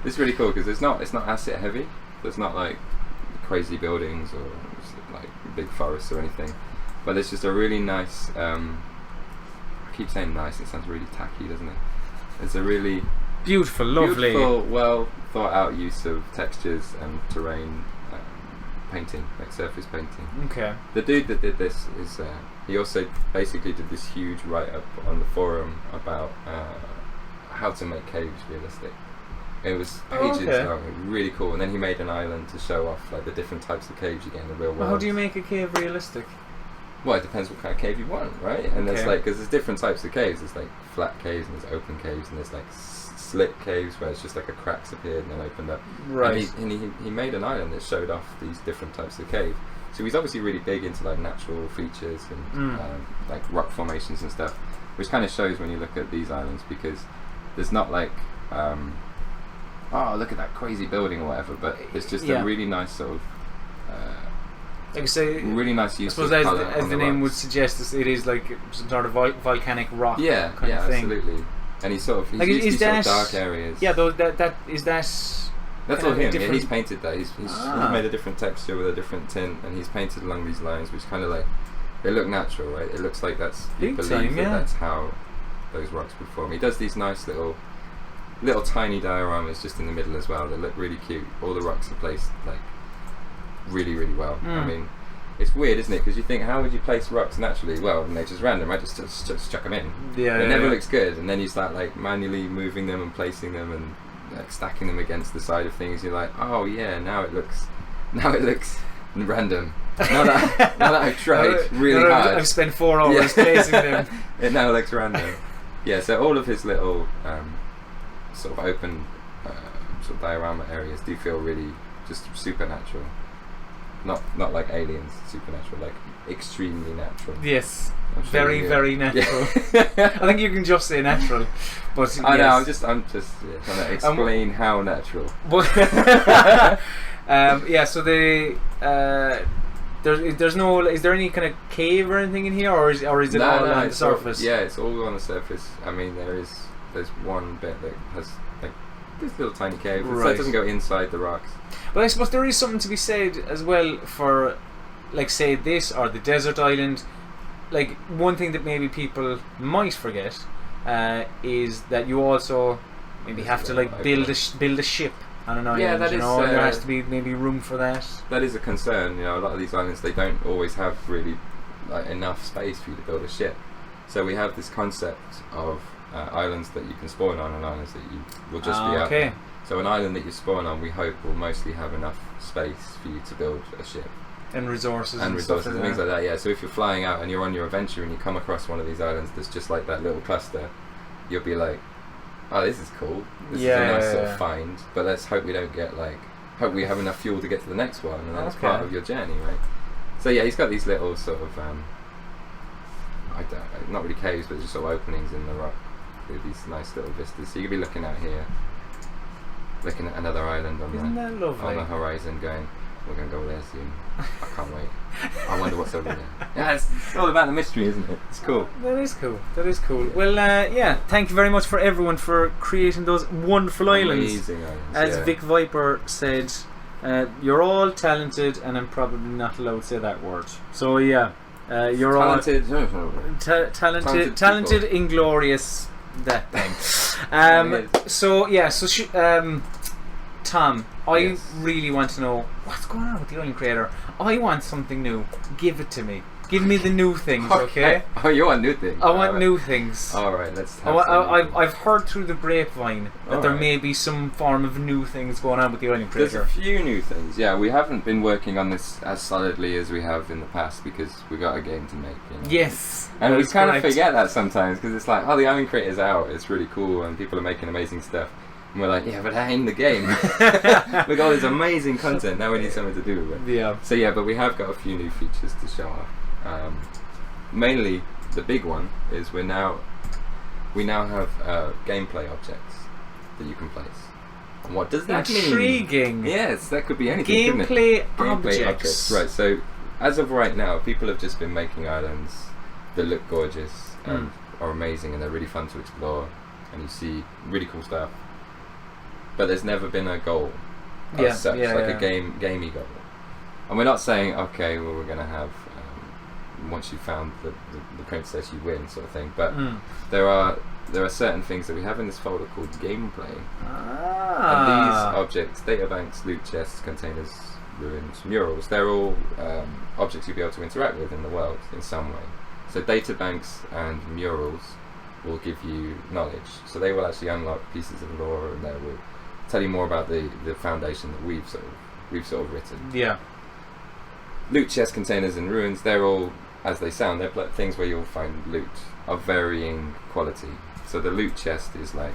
S2: It's really cool because it's not asset heavy. There's not like crazy buildings or like big forests or anything. But it's just a really nice. I keep saying nice. It sounds really tacky, doesn't it? It's a really
S1: Beautiful, lovely.
S2: beautiful, well thought out use of textures and terrain painting, like surface painting.
S1: Okay.
S2: The dude that did this is he also basically did this huge write-up on the forum about how to make caves realistic. It was pages long, really cool. And then he made an island to show off like the different types of caves you get in the real world.
S1: Well, how do you make a cave realistic?
S2: Well, it depends what kind of cave you want, right? And there's like, because there's different types of caves. There's like flat caves and there's open caves and there's like slit caves where it's just like a cracks appeared and then opened up.
S1: Right.
S2: And he made an island that showed off these different types of cave. So he's obviously really big into like natural features and like rock formations and stuff, which kind of shows when you look at these islands, because there's not like oh, look at that crazy building or whatever, but it's just a really nice sort of
S1: like I say,
S2: really nice use
S1: I suppose
S2: of colour
S1: as
S2: on
S1: the
S2: the
S1: name would
S2: rocks.
S1: suggest, it is like some sort of volcanic rock kind of thing.
S2: Absolutely. And he's used these sort of dark areas.
S1: Yeah, that is that.
S2: That's all him. Yeah, he's painted that. He's made a different texture with a different tint, and he's painted along these lines, which kind of like they look natural, right? It looks like that's you believe that that's how those rocks perform. He does these nice little tiny dioramas just in the middle as well. They look really cute. All the rocks are placed like really, really well. I mean, it's weird, isn't it? Because you think, how would you place rocks naturally? Well, nature's random, right? Just chuck them in.
S1: Yeah.
S2: It never looks good, and then you start like manually moving them and placing them and like stacking them against the side of things. You're like, oh yeah, now it looks random. Now that I've tried really hard,
S1: I've spent 4 hours placing them.
S2: It now looks random. Yeah, so all of his little sort of open sort of diorama areas do feel really just supernatural. Not like aliens, supernatural, like extremely natural.
S1: Yes,
S2: Sure
S1: very natural. I think you can just say natural, but
S2: I know. I'm just trying to explain how natural.
S1: But so there's no. Is there any kind of cave or anything in here, or is it all on the surface?
S2: It's all on the surface. I mean, there's one bit that has like this little tiny cave. So it doesn't go inside the rocks.
S1: But I suppose there is something to be said as well for, like, say this or the desert island. Like, one thing that maybe people might forget is that you also maybe have to like build a ship on an island.
S2: Yeah, that is.
S1: There has to be maybe room for that.
S2: That is a concern. A lot of these islands, they don't always have really like enough space for you to build a ship. So we have this concept of islands that you can spawn on and islands that you will just be out there. So an island that you spawn on, we hope will mostly have enough space for you to build a ship.
S1: And resources
S2: and
S1: stuff
S2: and things like that, yeah. So if you're flying out and you're on your adventure and you come across one of these islands that's just like that little cluster, you'll be like, oh, this is cool. This is a nice sort of find. But let's hope we don't get hope we have enough fuel to get to the next one, and that's part of your journey, right? So yeah, he's got these little sort of, not really caves, but just sort of openings in the rock with these nice little vistas. So you could be looking out here, looking at another island on the horizon, going, we're going to go there soon. I can't wait. I wonder what's over there. Yeah, it's all about the mystery, isn't it? It's cool.
S1: That is cool. Well, thank you very much for everyone for creating those wonderful islands.
S2: Amazing islands.
S1: As Vic Viper said, you're all talented, and I'm probably not allowed to say that word. So you're
S2: talented.
S1: Talented, inglorious, that thing. Tom, I really want to know what's going on with the Island Creator. I want something new. Give it to me. Give me the new things, okay?
S2: Oh, you want new things?
S1: I want new things.
S2: Alright, let's have
S1: I've heard through the grapevine that there may be some form of new things going on with the Island Creator.
S2: There's a few new things, yeah. We haven't been working on this as solidly as we have in the past because we got a game to make.
S1: Yes.
S2: And we kind of forget that sometimes because it's like, oh, the Island Creator's out, it's really cool and people are making amazing stuff. And we're like, yeah, but that ain't the game. We've got all this amazing content, now we need something to do with it. Yeah. So yeah, but we have got a few new features to show off. Mainly, the big one is we now have gameplay objects that you can place. And what does that mean?
S1: Intriguing.
S2: Yes, that could be anything.
S1: Gameplay
S2: objects. Right. So as of right now, people have just been making islands that look gorgeous and are amazing and they're really fun to explore, and you see really cool stuff. But there's never been a goal as such, a gamey goal. And we're not saying, okay, well, we're going to have once you found the princess, you win, sort of thing. But there are certain things that we have in this folder called gameplay. And these objects, databanks, loot chests, containers, ruins, murals, they're all objects you'll be able to interact with in the world in some way. So databanks and murals will give you knowledge. So they will actually unlock pieces of lore, and they will tell you more about the foundation that we've sort of written.
S1: Yeah.
S2: Loot chests, containers, and ruins, they're all, as they sound, they're things where you'll find loot of varying quality. So the loot chest is like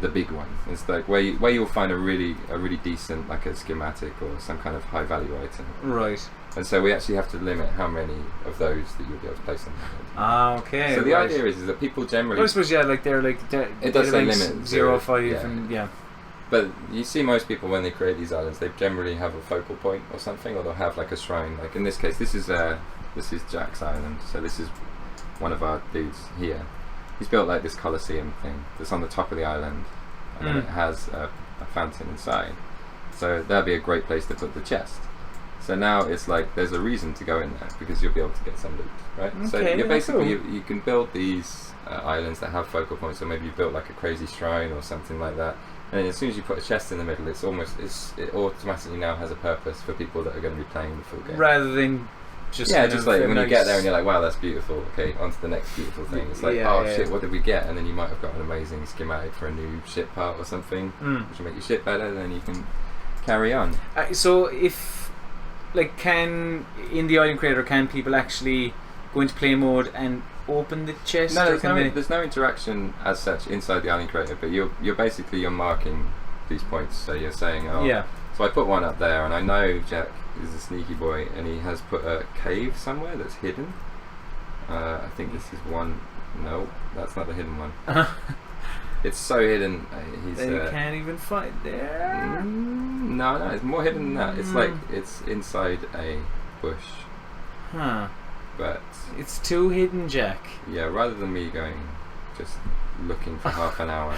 S2: the big one. It's like where you'll find a really decent, like a schematic or some kind of high value item.
S1: Right.
S2: And so we actually have to limit how many of those that you'll be able to place on the head.
S1: Ah, okay.
S2: So the idea is that people generally.
S1: I suppose they're like
S2: it does say limit
S1: 0, 5, and yeah.
S2: But you see most people when they create these islands, they generally have a focal point or something, or they'll have like a shrine. Like in this case, this is Jack's island. So this is one of our dudes here. He's built like this Colosseum thing that's on the top of the island, and it has a fountain inside. So that'd be a great place to put the chest. So now it's like there's a reason to go in there because you'll be able to get some loot, right?
S1: Okay,
S2: so you're basically
S1: cool.
S2: you can build these islands that have focal points. So maybe you built like a crazy shrine or something like that. And then as soon as you put a chest in the middle, it automatically now has a purpose for people that are going to be playing the full game.
S1: Rather than just
S2: just like when you get there and you're like, wow, that's beautiful. Okay, on to the next beautiful thing. It's like, shit, what did we get? And then you might have got an amazing schematic for a new ship part or something, which will make your ship better. Then you can carry on.
S1: So if in the Island Creator, can people actually go into play mode and open the chest?
S2: No, there's no interaction as such inside the Island Creator, but you're marking these points. So you're saying, so I put one up there, and I know Jack is a sneaky boy, and he has put a cave somewhere that's hidden. I think this is one. No, that's not the hidden one. It's so hidden.
S1: You can't even find there.
S2: No, it's more hidden than that. It's like it's inside a bush.
S1: Huh.
S2: But
S1: it's too hidden, Jack.
S2: Yeah, rather than me going just looking for half an hour,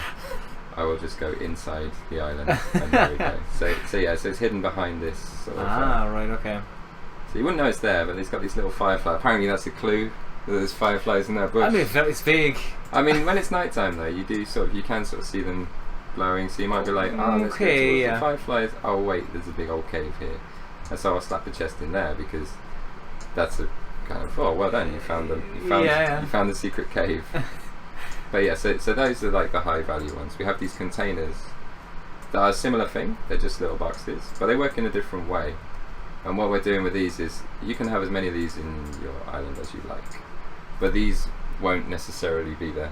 S2: I will just go inside the island, and there we go. So it's hidden behind this sort of.
S1: Right, okay.
S2: So you wouldn't know it's there, but it's got these little fireflies. Apparently that's a clue that there's fireflies in that bush.
S1: I mean, it's big.
S2: I mean, when it's night time though, you can sort of see them glowing, so you might be like, let's go towards the fireflies. Oh wait, there's a big old cave here. And so I'll slap the chest in there because that's a kind of, well done, you found the secret cave. But yeah, so those are like the high value ones. We have these containers that are a similar thing, they're just little boxes, but they work in a different way. And what we're doing with these is you can have as many of these in your island as you like, but these won't necessarily be there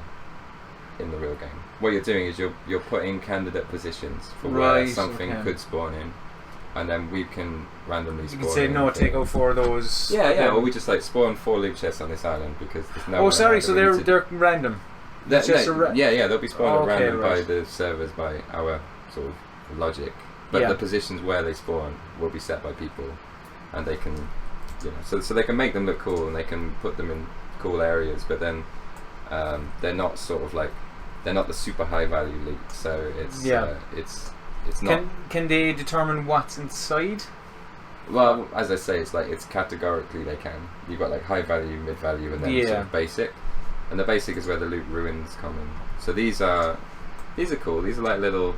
S2: in the real game. What you're doing is you're putting candidate positions for where something could spawn in, and then we can randomly spawn.
S1: You can say no, take out 4 of those.
S2: Yeah, or we just like spawn 4 loot chests on this island because there's no.
S1: So they're random.
S2: They'll be spawned at random by the servers, by our sort of logic. But the positions where they spawn will be set by people, and they can, so they can make them look cool and they can put them in cool areas. But then they're not sort of like they're not the super high value loot. So it's not.
S1: Can they determine what's inside?
S2: Well, as I say, it's categorically they can. You've got like high value, mid value, and then sort of basic. And the basic is where the loot ruins come in. So these are cool. These are like little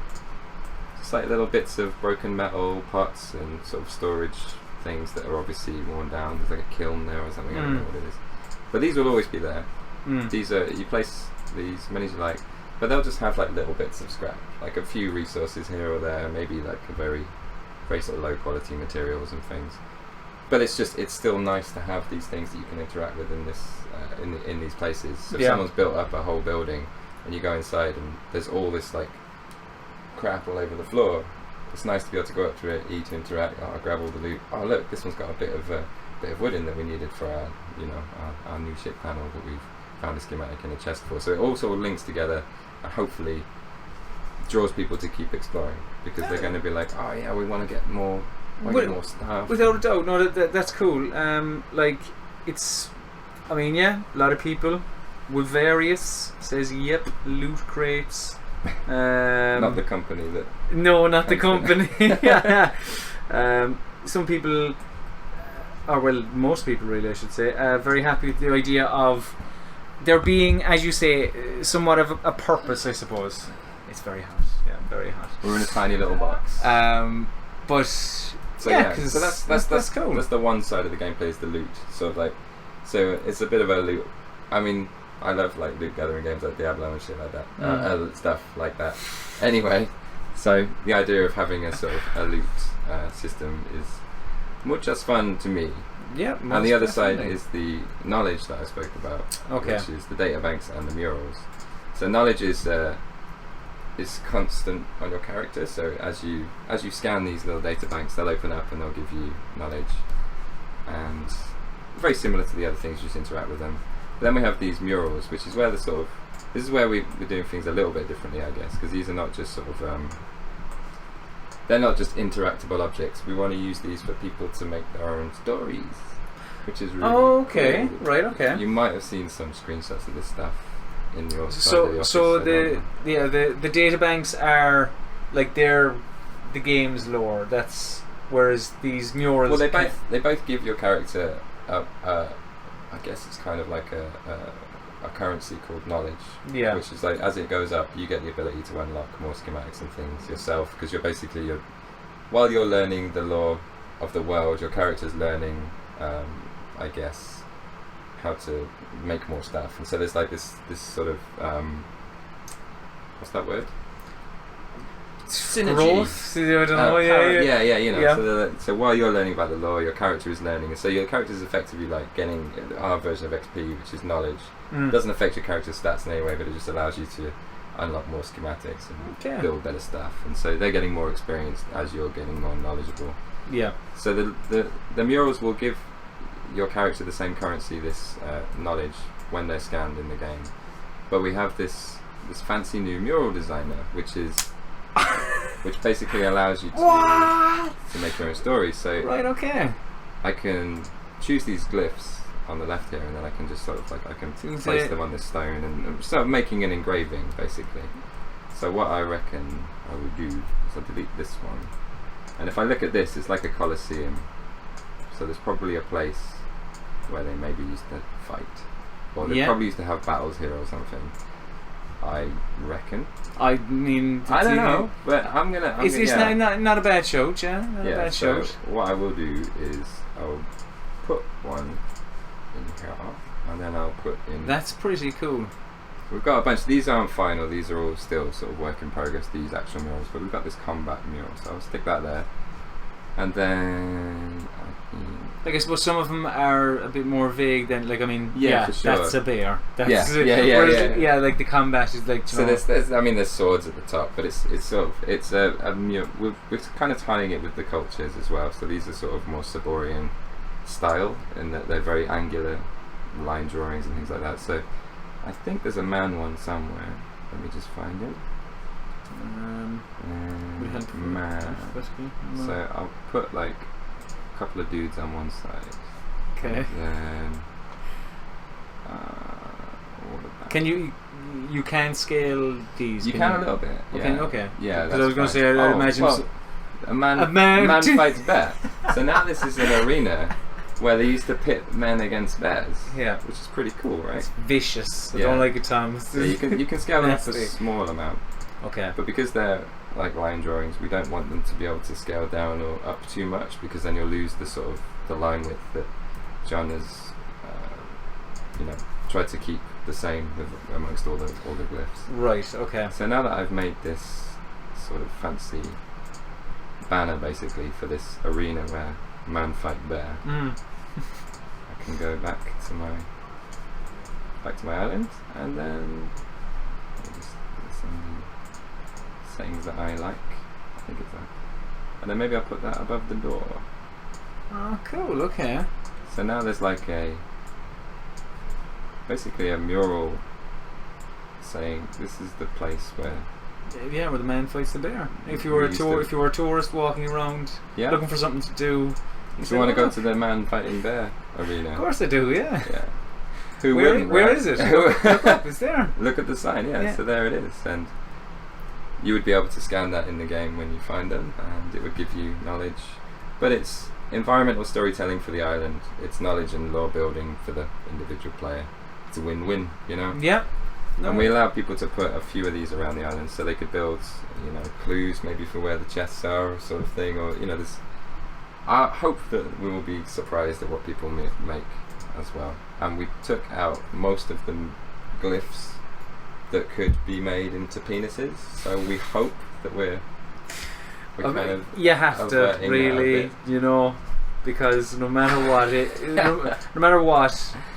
S2: bits of broken metal parts and sort of storage things that are obviously worn down. There's like a kiln there or something. I don't know what it is. But these will always be there. These are, you place these as many as you like, but they'll just have like little bits of scrap, like a few resources here or there, maybe like a very sort of low quality materials and things. But it's still nice to have these things that you can interact with in this in these places. So if someone's built up a whole building and you go inside and there's all this like crap all over the floor, it's nice to be able to go up to it, to interact. I'll grab all the loot. Oh look, this one's got a bit of wood in that we needed for our new ship panel that we've found a schematic in a chest for. So it all sort of links together and hopefully draws people to keep exploring because they're going to be like, oh yeah, we want to get more. More stuff.
S1: Without a doubt, no, that's cool. A lot of people Wolvarius says, "Yep, loot crates."
S2: Not the company that.
S1: No, not the company. Some people, or well, most people really, I should say, very happy with the idea of there being, as you say, somewhat of a purpose, I suppose. It's very hot. Yeah, very hot.
S2: We're in a tiny little box.
S1: But
S2: so
S1: yeah,
S2: so that's
S1: cool.
S2: That's the one side of the gameplay is the loot. Sort of like, so it's a bit of a loot. I mean, I love like loot gathering games like Diablo and shit like that, stuff like that. Anyway, so the idea of having a sort of a loot system is much as fun to me.
S1: Yeah,
S2: and the other side is the knowledge that I spoke about,
S1: okay,
S2: which is the databanks and the murals. So knowledge is constant on your character. So as you scan these little databanks, they'll open up and they'll give you knowledge, and very similar to the other things, you just interact with them. But then we have these murals, which is where this is where we're doing things a little bit differently, I guess, because these are not just sort of they're not just interactable objects. We want to use these for people to make their own stories, which is really cool.
S1: Right, okay.
S2: You might have seen some screenshots of this stuff in your
S1: so the databanks are like they're the game's lore. That's whereas these murals.
S2: Well, they both give your character I guess it's kind of like a currency called knowledge.
S1: Yeah.
S2: Which is like, as it goes up, you get the ability to unlock more schematics and things yourself, because you're basically while you're learning the lore of the world, your character's learning, I guess, how to make more stuff. And so there's like this sort of what's that word? Synergy.
S1: Growth? I don't know.
S2: Yeah, you know.
S1: Yeah.
S2: So while you're learning about the lore, your character is learning, and so your character is effectively like getting our version of XP, which is knowledge. It doesn't affect your character's stats in any way, but it just allows you to unlock more schematics and build better stuff. And so they're getting more experienced as you're getting more knowledgeable.
S1: Yeah.
S2: So the murals will give your character the same currency, this knowledge, when they're scanned in the game. But we have this fancy new mural designer, which basically allows you to make your own story. So
S1: right, okay.
S2: I can choose these glyphs on the left here, and then I can just sort of like I can place them on this stone and start making an engraving basically. So what I reckon I would do is I'll delete this one, and if I look at this, it's like a Colosseum. So there's probably a place where they maybe used to fight, or they probably used to have battles here or something. I reckon.
S1: I mean,
S2: I don't know, but I'm gonna.
S1: It's not a bad show, yeah. Not a bad show.
S2: What I will do is I'll put one in here, and then I'll put in.
S1: That's pretty cool.
S2: We've got a bunch. These aren't final. These are all still sort of work in progress. These actual murals, but we've got this combat mural, so I'll stick that there. And then
S1: like I suppose some of them are a bit more vague than like
S2: for sure.
S1: That's a bear. That's
S2: yeah.
S1: Like the combat is like.
S2: So there's swords at the top, but it's sort of we're kind of tying it with the cultures as well. So these are sort of more Saborian style in that they're very angular line drawings and things like that. So I think there's a man one somewhere. Let me just find it. Man. So I'll put like a couple of dudes on one side.
S1: Okay.
S2: Then
S1: can you can scale these?
S2: You can a little bit. Yeah.
S1: Okay.
S2: Yeah.
S1: Because I was going to say I imagine
S2: a man fights bear. So now this is an arena where they used to pit men against bears.
S1: Yeah.
S2: Which is pretty cool, right?
S1: It's vicious. I don't like it, Tom.
S2: So you can scale them up a small amount.
S1: Okay.
S2: But because they're like line drawings, we don't want them to be able to scale down or up too much, because then you'll lose the sort of the line width that John has, tried to keep the same amongst all the glyphs.
S1: Right. Okay.
S2: So now that I've made this sort of fancy banner, basically for this arena where man fight bear, I can go back to my island, and then I'll just put some settings that I like. I think it's that, and then maybe I'll put that above the door.
S1: Oh, cool. Okay.
S2: So now there's like basically a mural saying this is the place where
S1: the man fights the bear. If you were a tourist walking around looking for something to do,
S2: you want to go to the man fighting bear arena.
S1: Of course I do. Yeah.
S2: Who
S1: Where
S2: wouldn't,
S1: where
S2: right?
S1: is it? Look up, it's there.
S2: Look at the sign, yeah, so there it is. And you would be able to scan that in the game when you find them, and it would give you knowledge. But it's environmental storytelling for the island. It's knowledge and lore building for the individual player. It's a win-win, you know?
S1: Yeah. No.
S2: And we allow people to put a few of these around the island, so they could build, you know, clues maybe for where the chests are, sort of thing, or, you know, there's... I hope that we will be surprised at what people make as well. And we took out most of the glyphs that could be made into penises, so we hope that we're kind of...
S1: You have to really, you know, because no matter what, no matter what,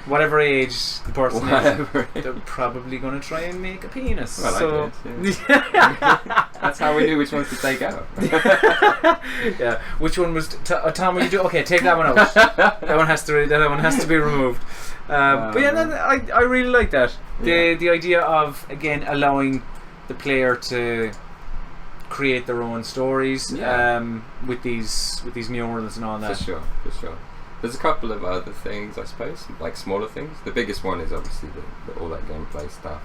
S1: whatever age the person is, they're probably going to try and make a penis.
S2: Well,
S1: so
S2: I guess, yeah. That's how we knew which ones to take out.
S1: Yeah, which one was Tom? Will you do? Okay, take that one out. that one has to be removed. But yeah, I really like that. The idea of, again, allowing the player to create their own stories with these murals and all that.
S2: For sure. There's a couple of other things, I suppose, like smaller things. The biggest one is obviously all that gameplay stuff.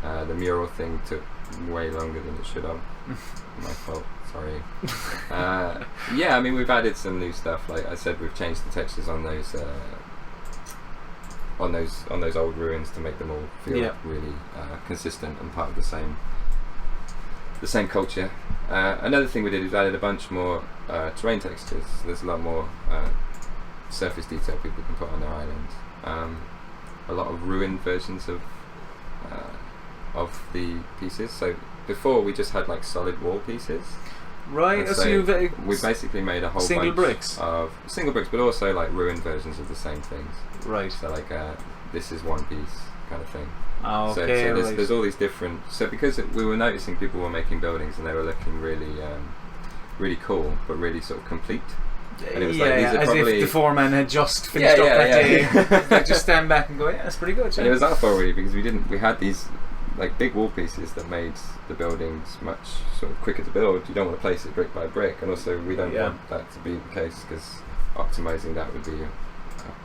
S2: The mural thing took way longer than it should have. My fault, sorry. Yeah, I mean, we've added some new stuff. Like I said, we've changed the textures on those old ruins to make them all feel really consistent and part of the same culture. Another thing we did is added a bunch more terrain textures. There's a lot more surface detail people can put on their island. A lot of ruined versions of the pieces. So before we just had like solid wall pieces.
S1: Right.
S2: So we basically made a whole bunch of single bricks, but also like ruined versions of the same things.
S1: Right.
S2: So like this is one piece kind of thing.
S1: Oh,
S2: so
S1: okay.
S2: there's all these different. So because we were noticing people were making buildings and they were looking really, really cool, but really sort of complete. And it was like, these are
S1: as
S2: probably
S1: if the foreman had just finished up that day. Like just stand back and go, yeah, that's pretty good.
S2: And it was our fault really, because we had these like big wall pieces that made the buildings much sort of quicker to build. You don't want to place it brick by brick, and also we don't want that to be the case, because optimizing that would be a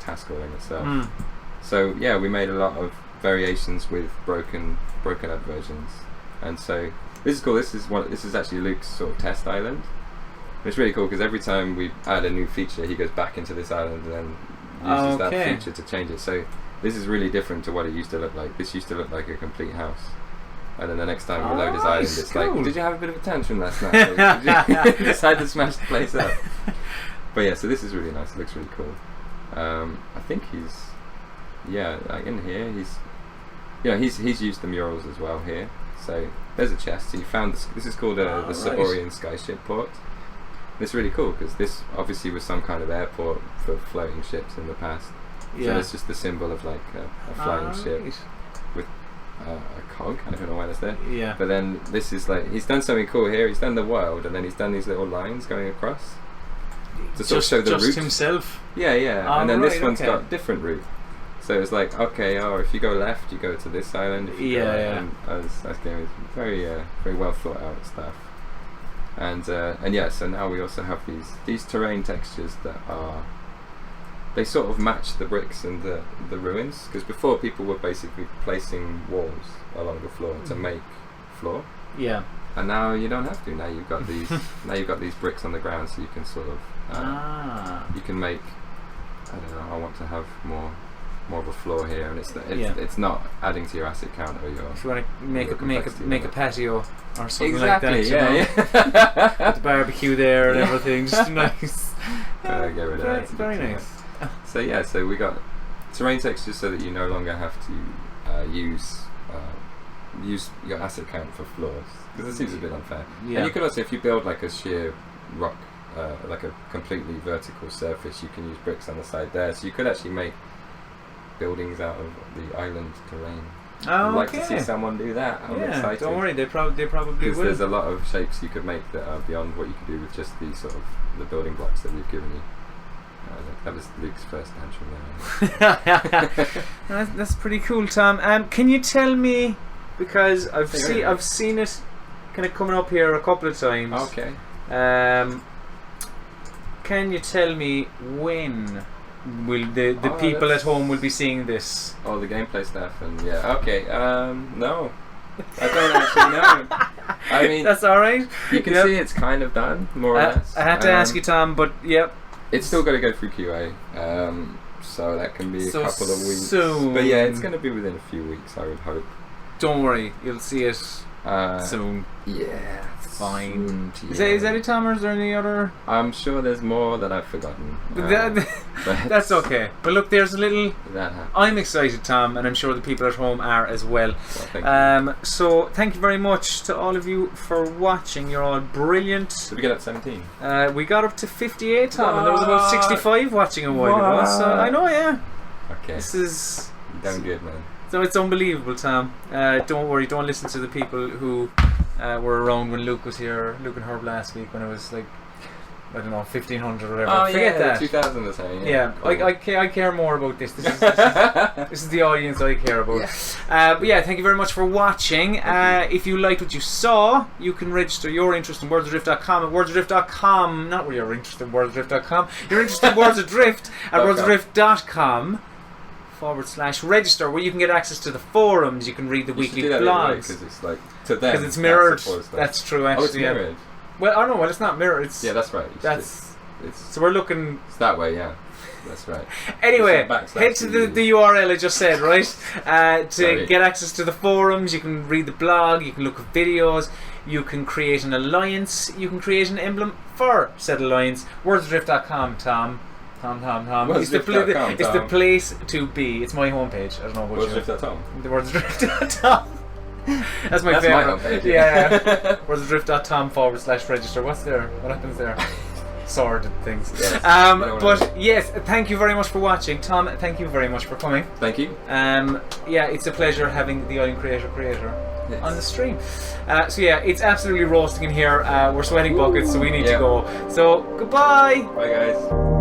S2: task all in itself. So yeah, we made a lot of variations with broken up versions, and so this is cool. This is actually Luke's sort of test island. It's really cool because every time we add a new feature, he goes back into this island and then uses that feature to change it. So this is really different to what it used to look like. This used to look like a complete house, and then the next time we load his island, it's like, did you have a bit of a tantrum last night? Did you decide to smash the place up? But yeah, so this is really nice. It looks really cool. I think he's like in here he's used the murals as well here. So there's a chest. So you found this is called the Saborian Skyship Port. It's really cool because this obviously was some kind of airport for floating ships in the past. So it's just the symbol of like a flying ship with a cog. I don't know why that's there.
S1: Yeah.
S2: But then this is like, he's done something cool here. He's done the world, and then he's done these little lines going across to sort of show the route.
S1: Just himself.
S2: Yeah. And then this one's got different route. So it's like, okay, if you go left, you go to this island. If you go right, and that's game is very very well thought out stuff. And yeah, so now we also have these terrain textures that they sort of match the bricks and the ruins, because before people were basically placing walls along the floor to make floor. Yeah. And now you don't have to. Now you've got these these bricks on the ground, so you can sort of you can make, I don't know, I want to have more of a floor here, and it's not adding to your asset count or your. If you want to
S1: make a patio or something
S2: exactly,
S1: like that. With the barbecue there and everything, just nice.
S2: Get rid of that.
S1: Very nice.
S2: So yeah, so we got terrain textures so that you no longer have to use your asset count for floors, because it seems a bit unfair. Yeah. And you could also, if you build like a sheer rock, like a completely vertical surface, you can use bricks on the side there, so you could actually make buildings out of the island terrain. I'd like to see someone do that. I'm excited.
S1: Don't worry, they probably will.
S2: Because there's a lot of shapes you could make that are beyond what you could do with just the sort of the building blocks that we've given you. That was Luke's first tantrum there.
S1: That's pretty cool, Tom. Can you tell me, because I've seen it kind of coming up here a couple of times.
S2: Okay.
S1: Can you tell me when the people at home will be seeing this.
S2: Oh, the gameplay stuff and yeah. Okay. No, I don't actually know. I mean,
S1: that's all right.
S2: You can see it's kind of done, more or less.
S1: I had to ask you, Tom, but yep.
S2: It's still got to go through QA, so that can be a couple of weeks.
S1: Soon.
S2: But yeah, it's going to be within a few weeks, I would hope.
S1: Don't worry, you'll see it soon.
S2: Yeah,
S1: fine.
S2: Soon,
S1: Is that it, Tom, or is there any other?
S2: I'm sure there's more that I've forgotten.
S1: That's okay. But look, there's a little.
S2: That happened.
S1: I'm excited, Tom, and I'm sure the people at home are as well.
S2: Thank you.
S1: So thank you very much to all of you for watching. You're all brilliant.
S2: Did we get up 17?
S1: We got up to 58, Tom, and there was about 65 watching a while ago. So I know, yeah.
S2: Okay.
S1: This is.
S2: You're done good, man.
S1: So it's unbelievable, Tom. Don't worry, don't listen to the people who were around when Luke was here, Luke and Herb last week, when it was like, I don't know, 1500 or whatever.
S2: Oh,
S1: Forget that.
S2: 2000 or something.
S1: Yeah,
S2: cool.
S1: I care more about this. This is the audience I care about.
S2: Yeah.
S1: But yeah, thank you very much for watching. If you liked what you saw, you can register your interest in worldsadrift.com at worldsadrift.com. Not where you're interested in worldsadrift.com. You're interested in Worlds Adrift at worldsadrift.com. /register, where you can get access to the forums, you can read the weekly blogs.
S2: Because it's like to them.
S1: Because it's mirrored. That's true, actually.
S2: Oh, it's mirrored.
S1: Well, oh no, well it's not mirrored. It's
S2: that's right.
S1: It's so we're looking.
S2: It's that way, yeah. That's right.
S1: Anyway, head to the URL I just said, right? To get access to the forums, you can read the blog, you can look at videos, you can create an alliance, you can create an emblem for said alliance. Worldsadrift.com, Tom. It's the place to be. It's my homepage. I don't know what
S2: Worldsadrift.com.
S1: The Worldsadrift.com. That's my favorite.
S2: My homepage.
S1: Yeah. Worldsadrift.com /register. What's there? What happens there? Sordid things.
S2: Yes,
S1: but yes, thank you very much for watching. Tom, thank you very much for coming.
S2: Thank you.
S1: Yeah, it's a pleasure having the Island Creator on the stream. So yeah, it's absolutely roasting in here. We're sweating buckets, so we need to go. So goodbye.
S2: Bye, guys.